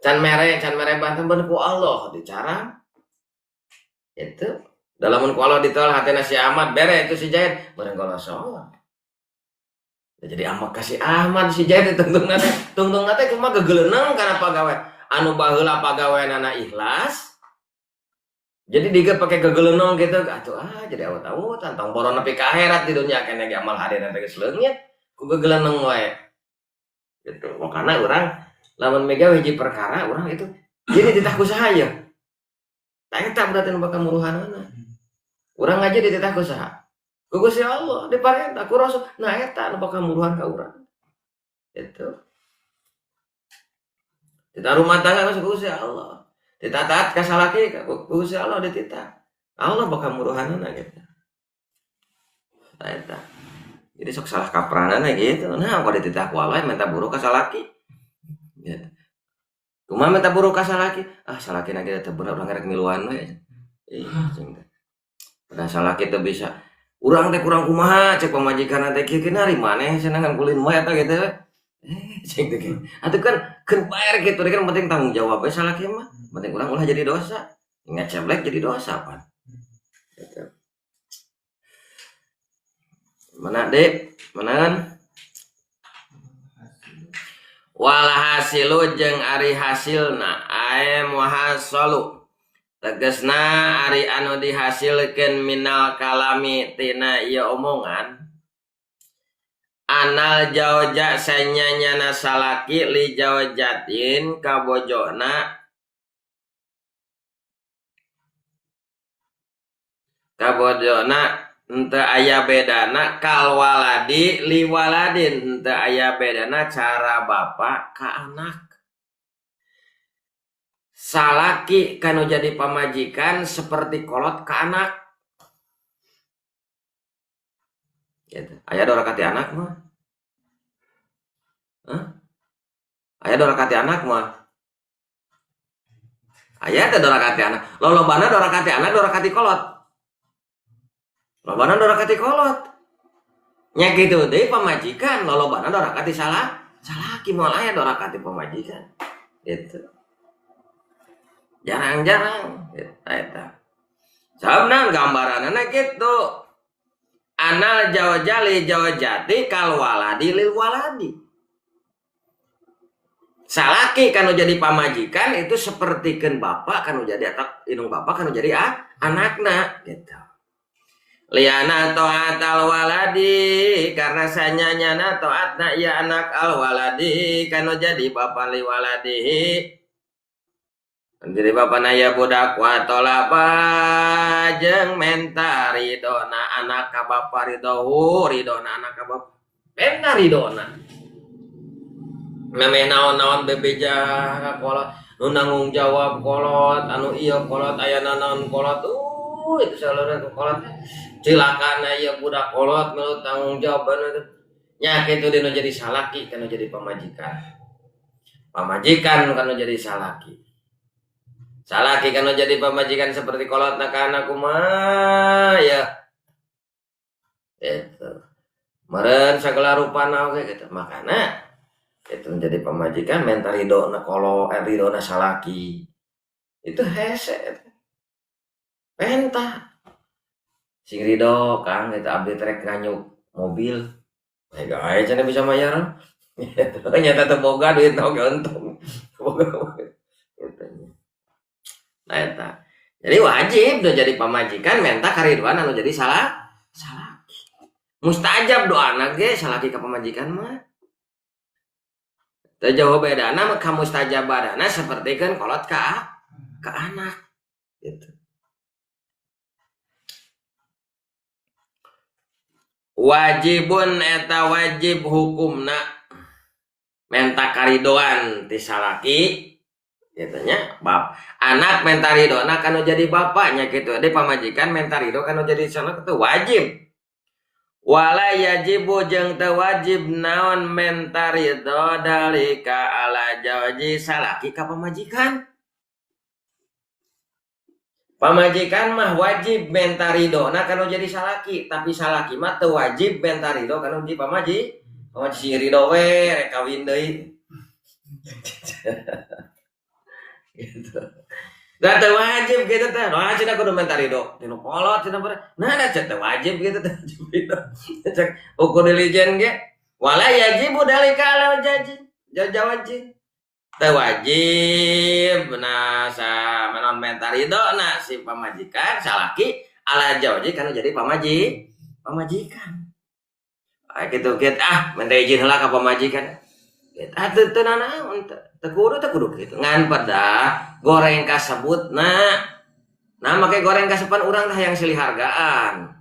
can mere banten ku Allah dicara. Itu dalam ku Allah ditol hatena si Ahmad bere itu si Jaid bareng kalau salah. Jadi amak kasih Ahmad si Jaid tungtung nate cuma gegeleunang karena pagawe anu baheula pagaweanana ikhlas. Jadi diga pakai gegeleunang gitu atuh jadi awat-awat tong boron nepi ka akhirat di dunia kene ge amal hadirna teh geus leungit ku gegeleunang wae. Gitu. Makana urang lamun mega hiji perkara urang itu jadi ditah usaha ya. Tah eta berarti nu bakal muruhanana. Urang aja dititah usaha. Ku Gusti Allah diparentah ku Rasul. Nah eta nu bakal muruhan ka urang. Itu. Kita rumah tangga masuk Gusti Allah. Ditah taat ka salaki ku Gusti Allah dititah. Allah bakal muruhanana gitu. Nah eta. Jadi sok salah kapranana gitu. Nah kok dititah ku Allah minta buruk ka salaki. Gitu. Kumaha minta buruk ka salaki? Salaki na kita teh bener urang rek miluan we. Cing teh. Pada salaki teh bisa urang teh kurang kumaha cek pamajikan teh kieu nari maneh senengan kulin mah eta gitu. Cing teh gitu. Atuh kan bayar gitu kan penting tanggung jawab we salaki mah. Penting urang ulah jadi dosa. Ingat ceblek jadi dosa pan. Gitu. Mana dek? Mana? Wal hasilu jeung ari hasilna ae muhasalu tegasna ari anu dihasilkeun minal kalami tina ieu omongan anal jauja sanyanyana salaki li jaujatin kabojona henteu aya bedana kal waladi li waladin, henteu aya bedana cara bapa ka anak. Salaki kanu jadi pamajikan seperti kolot ka anak. Gitu. Aya dorakati anak mah. Aya dorakati anak mah. Aya teh dorakati anak. Lolobana dorakati anak, dorakati kolot. Lolobana dorakati kolot. Nya kitu deui pamajikan, lolobana dorakati salaki moal aya dorakati pamajikan. Gitu. Jarang-jarang eta. Sabna gambaranana gitu. Anal jawajali jawajati kal waladi lil waladi. Salaki kanu jadi pamajikan itu sepertikeun bapak kanu jadi atak indung bapak kanu jadi anakna gitu. Liana ta'atal waladi karena sanyanyana ta'atna ya anak al waladi kanu jadi bapak li waladihi. Jadi bapak naya budak watolapa jeung menta ridona anak ka bapa ridona anak ka bapa menta ridona memeh naon-naon bebeja kolot nu nanggung jawab kolot anu ieu kolot aya naon kolot itu saleureun kolot cilakana ieu budak kolot nu tanggung jawab nya kitu dina jadi salaki kana jadi pamajikan kanu jadi salaki. Salaki kanu jadi pamajikan seperti kolot nakana kumaha ya. Itu. Meureun sagala rupana oge gitu. Makana itu menjadi pamajikan menta ridona kolot ridona salaki. Itu hese. Penta. Sing ridho Kang eta abdi trek nganyuk mobil. Ega aya cenah bisa mayar. Nyata teu boga duit oge untung. Boga. Nah, eta. Jadi wajib udah jadi pamajikan menta kariduan anu jadi salaki. Mustajab doana ge salaki ka pamajikan mah. Teu jauh bedana mah ka mustajabana sapertikeun kolot ka anak gitu. Wajibun eta wajib hukumna menta karidoan ti salaki katanya bab anak menta ridona kanu jadi bapaknya gitu de pamajikan menta rido kanu jadi salaki itu wajib wala yajibu jeung teu wajib naon menta rido dalika ala jawaji salaki ka pamajikan mah wajib menta ridona kanu jadi salaki tapi salaki mah teu wajib menta rido kanu jadi pamaji si rido we rek kawin deui gitu. Da teu wajib gitu teh. Nah, cenah kudu menta ridho. Tinu kolot cenah bare. Nah, da teu wajib gitu teh. Cek ukur dilijen ge. Wala yajibu dalika ala jaji. Jawajin. Teu wajib nah sa menon menta ridho na si pamajikan salaki ala jawaji kana jadi pamajikan. Ah gitu menta izin heula ka pamajikan. Teu naon teu kudu kitu ngan pada goreng kasebutna nah make goreng kasepan urang tah yang silih hargaan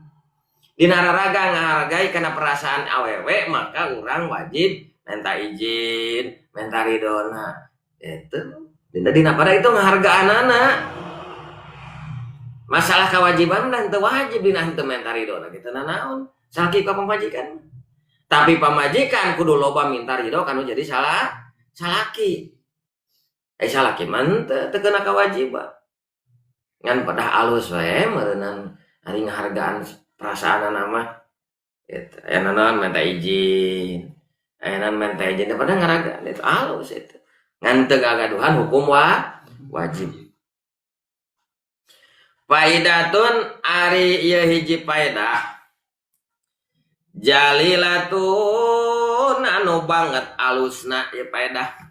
dina raraga ngahargai kana perasaan awewe maka urang wajib minta izin minta ridona itu dina pada itu ngahargaanana masalah kewajiban dan teu wajib dina henteu minta ridona kitu naon salaki ka pamajikan tapi pamajikan kudu loba minta ridho kanu jadi salaki. Salaki man teu keuna kewajiban. Ngan pada alus we meureunnan ari ngahargaan perasaanana mah. Eta aya naon minta izin. Ayeuna mentejen pada ngaraga itu alus itu. Ngan teu gagaduhan hukum wajib. Faidatun ari ieu hiji faedah. Jalilatun anu banget alusna ieu faedah.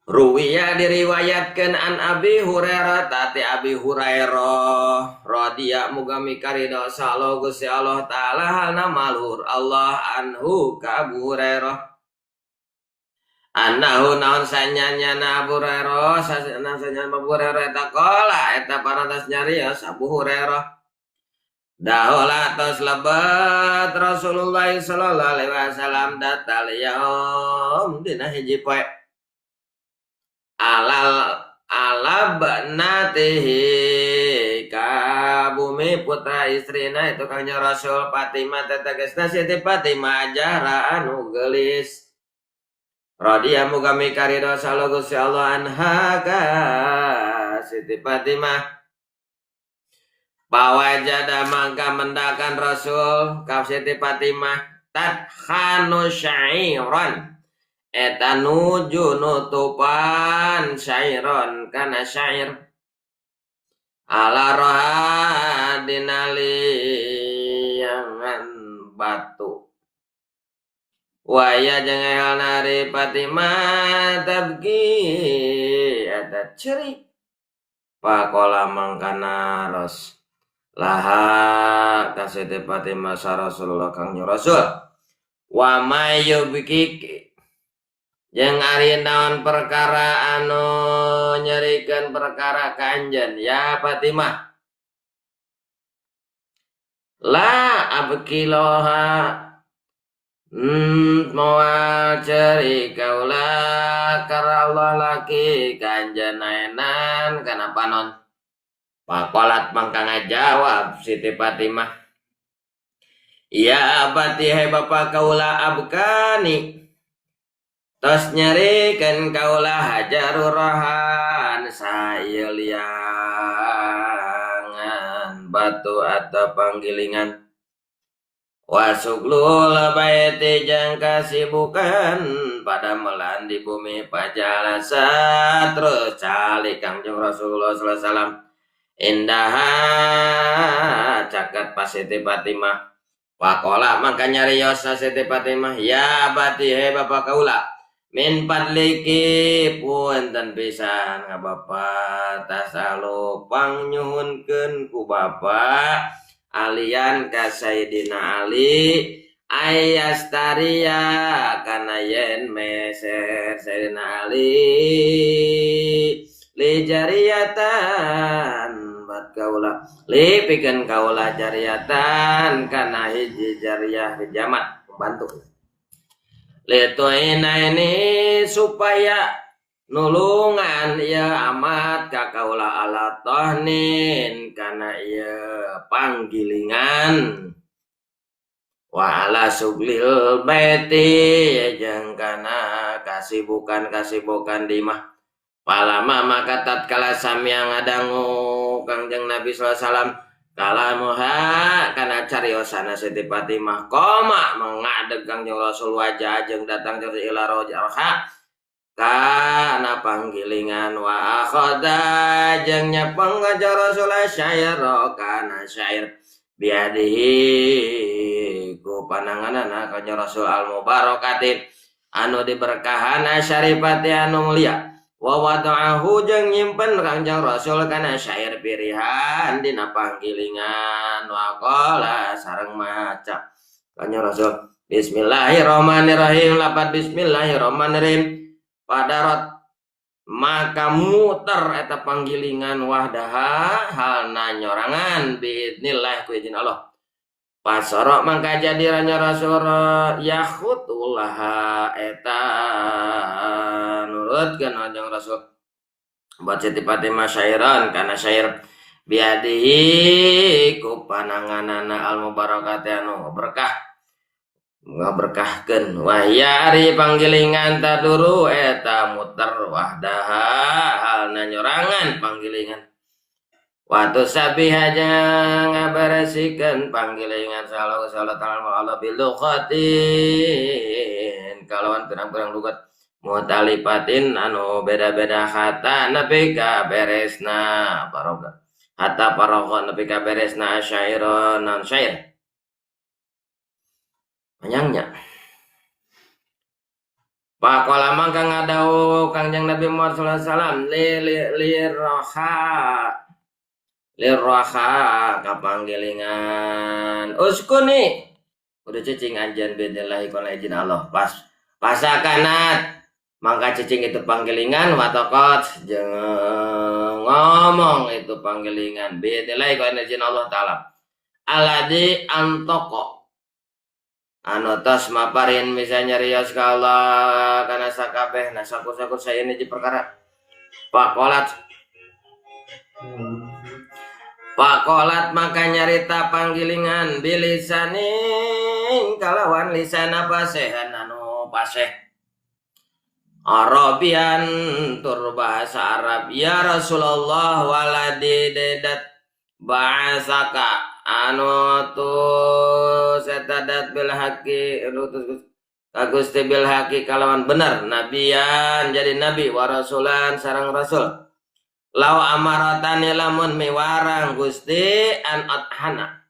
Ruwiya diriwayatkeun an Abi Hurairah tati Abi Hurairah radhiya muga mikarida sallallahu Gusti Allah taala halna malhur Allah anhu ka Abu Hurairah annahu naon sanyanyana Abu Hurairah sanyana Abu Hurairah eta qala eta parantos nyarios Abu Hurairah dahola tos lebat Rasulullah sallallahu alaihi wasallam datal yaum dina hiji poe alab natihi ka bumi putra istrina itu kanya Rasul Fatimah tetegesna Siti Fatimah jahra anu geulis radhiya muga mikarida sallallahu Gusti Allah anha ka Siti Fatimah pawajada mangka mendakan Rasul ka Siti Fatimah tadkhanu syairan eta nuju nutupan syairon kana syair ala roha dinaliangan batu waya jangan nari Fatimah tabki eta ceri pakola mangkana ros laha kasete Fatimah sa Rasulullah kang Rasul wa mayyubiki jeung ari naon perkara anu nyerikeun perkara kanjen ya Fatimah la abkiloha moal ceri kaula kara Allah laki kanjen aenan kana panon pakolat mangka ngajawab Siti Fatimah ya abati hai bapak kaula abkani tos nyarikeun kaula hajarur rohan saeu liangan batu atau panggilingan wasuglul baiti jeung kasibukan pada melan di bumi pajalasa terus calik Kangjeng Rasulullah sallallahu alaihi wasallam indaha caket pas Siti Fatimah pakola mangka nyarios Siti Fatimah ya abati he bapak kaula min padliki punten pisan ka Bapak tasalu pangnyuhunkeun ku Bapak alian ka Sayyidina Ali ayastaria kana yen meser Sayyidina Ali li jariyatan bat kaula li pikeun kaula jariyatan kana hiji jariyah jamat pembantu letoina ini supaya nulungan ya amat ka kaula ala tahnin kana ieu panggilingan wa ala suglil baiti jeung kana kasibukan di mah palama maka tatkala samiang ngadangu Kangjeng Nabi sallallahu alaihi wasallam kalamuha kana cariosana Siti Fatimah koma mengadeg Kangjeng Rasul wajah jeung datang dari ila rojarha kana panggilingan wa akhadha jeung nyepeng Kangjeng Rasul syair kana syair biadihi ku pananganana Kangjeng Rasul al mubarakati anu diberkahana syarifati anu mulia wa wada'ahu jeung nyimpen Kangjeng Rasul kana syair pirihan dina panggilingan wa qala sareng maca Kangjeng Rasul bismillahirrahmanirrahim lapat bismillahirrahmanirrahim padarat maka muter eta panggilingan wahdaha halna nyorangan biidznillah ku izin Allah pasara mangka jadi ranya Rasul yakhutullah eta nurutkeun Kangjeng Rasul buat Siti Fatimah syairan kana syair biadihi ku pananganana al mubarakati anu berkah ngaberkahkeun wahya ari panggilingan taduru eta muter wahdaha halna nyorangan panggilingan Watu sabiha jeung ngaberesikeun panggilingan salah ta'ala bil lughatin kalawan pirang-pirang lugat mutalipatin anu beda-beda kata nepi ka beresna paroga hatta paroga nepi ka beresna syairon non syair panjangnya Pakola mangka ngadau Kangjeng Nabi Muhammad sallallahu alaihi wasallam lirraha kapanggilingan uskuni udah cicing anjan bidillahi kana izin Allah pasakanat mangka cicing itu panggilingan watokot jeung ngomong itu panggilingan bidillahi kana izin Allah taala aladi antoko anu tos maparin misalnya rios ka Allah kana sakabeh sakur-sakur saya ini di perkara Pakolat maka nyarita panggilingan bilisaning kalawan lisan pasehan anu paseh Arabian tur bahasa Arab ya Rasulullah waladi dedat bahasaka anu tu setadat bil haqi Gusti bil haqi kalawan bener nabiyan jadi nabi wa rasulan sareng rasul Lau amaratani lamun miwarang Gusti an athana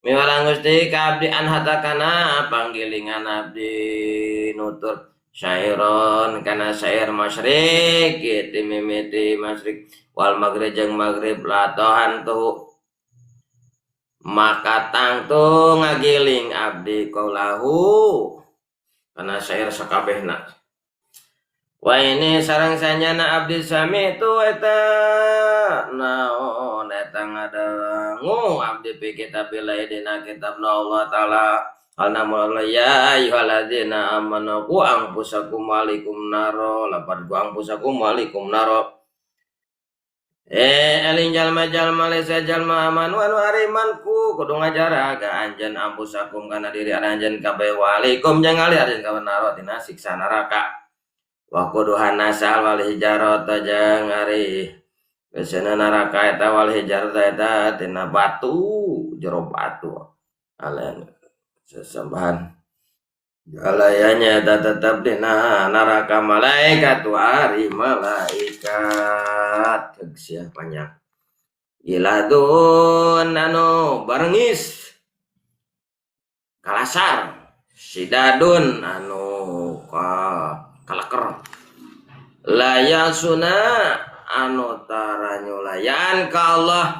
miwarang Gusti ka abdi an hatakana panggilingan abdi nutur syairon kana syair masyrik ti mimiti masyrik wal maghrib jeung maghrib latohan tu maka tangtu ngagiling abdi kaulahu kana syair sakabehna Wah ini sarang sanyana abdi sami itu eta naon eta ngadangu abdi fi kitabillah dina kitabna Allah taala alna mulai ya ayyuhalladzina amanu qu anfusakum wa alaikum naro lapad qu anfusakum wa alaikum naro elin jalma-jalma lesa jalma amanu anu arimanku kudu ngajaraga anjeun anfusakum kana diri anjeun kabeh wa alaikum jeung ali anjeun ka naro tina siksa neraka Wakuduhan nasal wal hijarata jeung ari biasana neraka eta wal hijarata eta tina batu jero batu alen sesembahan galayanya eta tetep dina neraka malaikat ari malaikat sia banyak iladun anu barengis kalasar sidadun anu kalaker layasuna anu taranyulayan ka Allah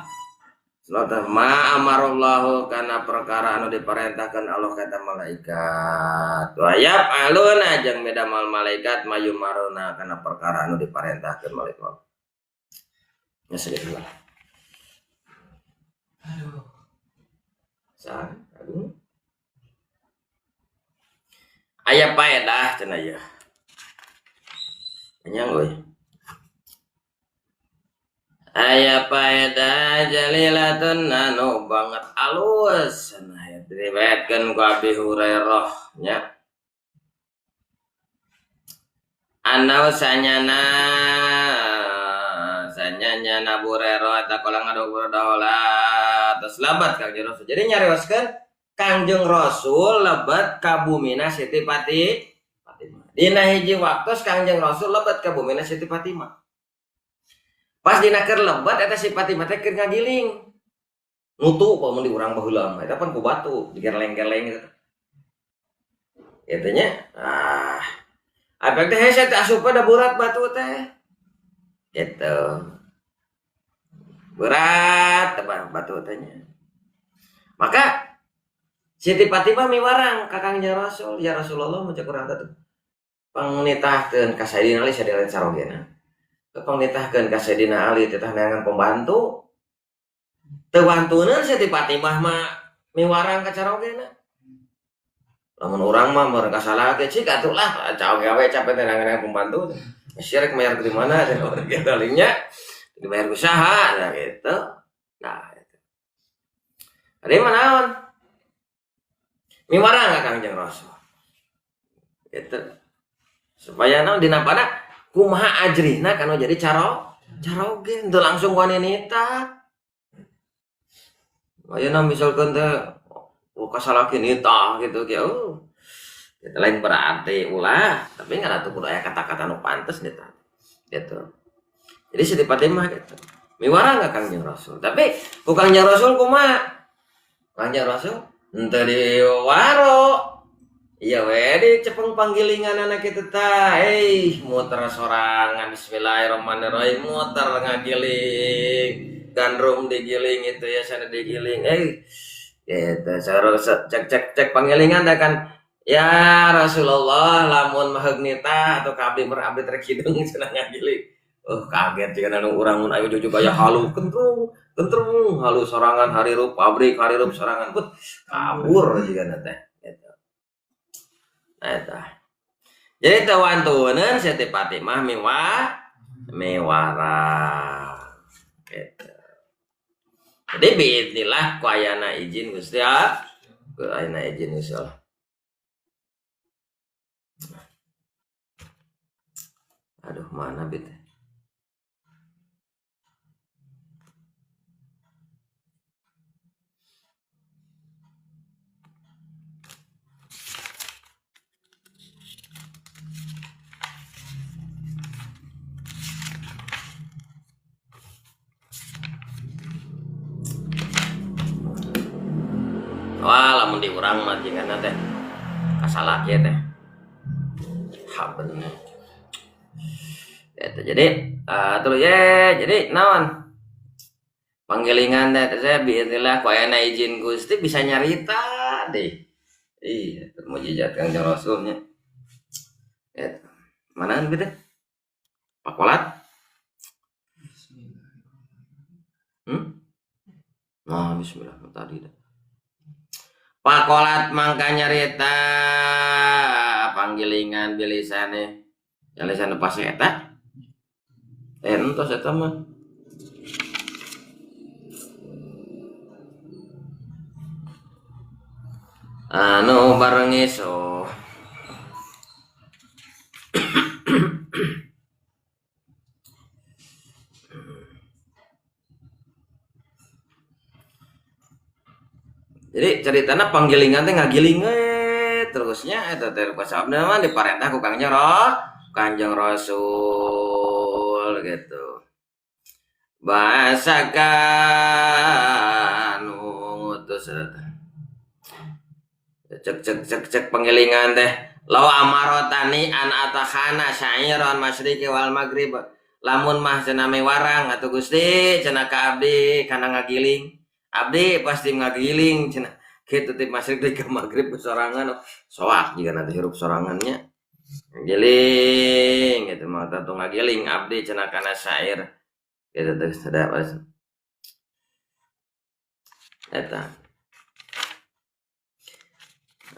Selatan ma amarallahu kana perkara anu diperintahkan Allah kata malaikat wa yaf'aluna jeung medamal malaikat mayumaruna kana perkara anu diperintahkan malaikat nya sedih aduh aya paedah cenah ya Anyang euy. Aya paedah jalilatun anu banget alus nah diriwayatkeun ku Abi Hurairah nya. Anau sanyana Abu Hurairah ta kala ngadog daola terus labat Kangjeng Rasul. Jadi nyarioskeun Kangjeng Rasul lebat ka bumina Siti Fatimah. Dina hiji waktu Kangjeng Rasul lebat ka bumina Siti Fatimah. Pas dina keur lebat eta si Fatimah teh keur ngagiling. Nutu pamun di urang baheula mah eta pan ku batu digerleng-gerleng gitu. Eta nya apek teh hese teh asup pada berat batu teh. Gitu. Berat batu teh nya. Maka Siti Fatimah miwarang ka Kangjeng Rasul, ya Rasulullah mucak urang teh pangnitahkeun ka Sayyidina Ali sadaya sarogena. Pangnitahkeun ka Sayyidina Ali teh neangan pembantu. Teu bantuneun Siti Fatimah mah miwarang ka carogena. Lamun urang mah meureun kasalah teh cik atulah caog gawe capek teh neangan pembantu. Syirik mayar di mana teh galingnya dibayar usaha nah gitu. Nah itu. Ari manaon? Miwarang ka Kangjeng Rasul. Gitu. Supaya naon dina pada kumaha ajrihna kana jadi caroge teu langsung ku wanita Ayeuna misalkan teh kasalaki nita gitu ya. Itu lain berarti ulah, tapi nggak ada kudu aya kata-kata nu pantes nita. Gitu. Jadi Siti Fatimah gitu. Miwara nggak Kangjeng Rasul, tapi ku Kangjeng Rasul kumaha? Kangjeng Rasul henteu diwaro. Iya we di cepeng panggilingan anak kita tah. Muter sorangan bismillahirrahmanirrahim muter ngagiling. Gandrum digiling itu ya sana digiling. Gitu cek panggilingan dah kan. Ya Rasulullah lamun maheg nita atau kabdi merabdi rek hidung cenah ngagiling. Kaget jika nanu urang mun ayo jujuk aya halu kentrung halu sorangan harirup pabrik harirup sorangan put kabur jika teh gitu. Eta. Jadi tawantuneun Siti Fatimah mewara. Gitu. Jadi biidnillah ku ayana izin Gusti Allah. Ku ayana izin Gusti Allah. Aduh mana bit. Wah, lamun di urang mah jinganna teh kasalaki teh. Ha bener. Eta jadi terus jadi naon? Panggilingan teh saya biidznillah ku ayana izin Gusti bisa nyarita deh. Iya, mujizat Kangjeng Rasulnya. Eta. Manaan beuh teh? Pakolat? Nah, bismillah tadi dah. Pakolat mangka nyarita panggilingan bilisane yang lisan pas eta entos eta mah anu bareng iso jadi ceritana panggilingan teh ngagiling terusnya eta teh pasabna mah diparentah ku Kangjeng Rasul gitu. Bahasakan ngutus cek panggilingan teh law amarotani an atakhana syairan masyriqi wal maghrib lamun mah cenah mewarang atuh Gusti cenah ka abdi kana ngagiling abdi pasti ngagiling cenah kitu ti masyriq ke maghrib sorangan soak jika nanti hirup sorangannya giling gitu mah tatu ngagiling abdi cenah kana syair gitu teh sadap eta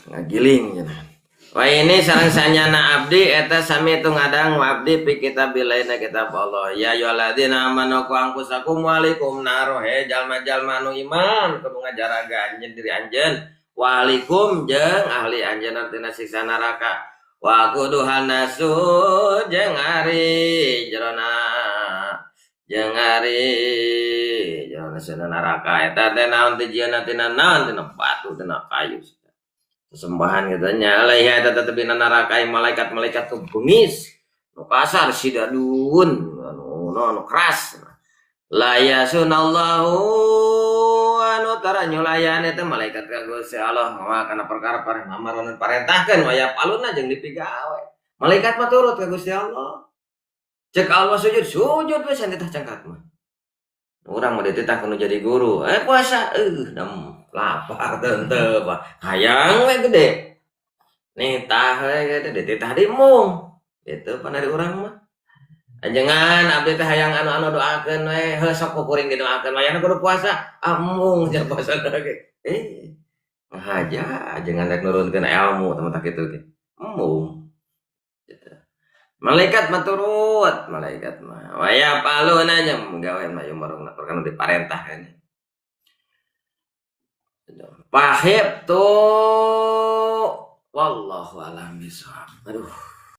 ngagiling cenah. Wah ini sareng sanyana abdi eta sami itu ngadang abdi pi kitabillaina kitab Allah. Ya ayyuhalladzina amanu qu anfusakum wa alaikum nar. Jalma-jalma nu iman kudu ngajaraga anjeun diri anjeun. Wa alaikum jeung ahli anjeun tina siksa neraka. Wa quduhan nasu jeung ari jerona neraka eta teh naon teh jieuna tina naon tina batu tina kayu. Sembahan katanya alaiha tatabina neraka malaikat-malaikat tu bengis nu kasar sidadun anu keras la yasunallahu anu tara nyulayana teh malaikat ka Gusti Allah mah kana perkara amaronan parentahkeun waya paluna jeung dipigawe malaikat mah turut ka Gusti Allah cek Allah sujud we san teh cangkat mah urang mah dititah kudu jadi guru puasa lapar teu bah hayang we gede nitah we gede dititah di mung gitu pan dari urang mah ajengan abdi teh hayang anu doakeun we heuh sok kuring didoakeun mayana kudu puasa mung nya puasa ge ngahaja ajengan rek nurunkeun ilmu teman tak kitu ge mung gitu. Malaikat mah turut malaikat mah waya paluna nya gawe mah umurna perkara diparentahkeun pahib tuh wallahu alam bisawab. Aduh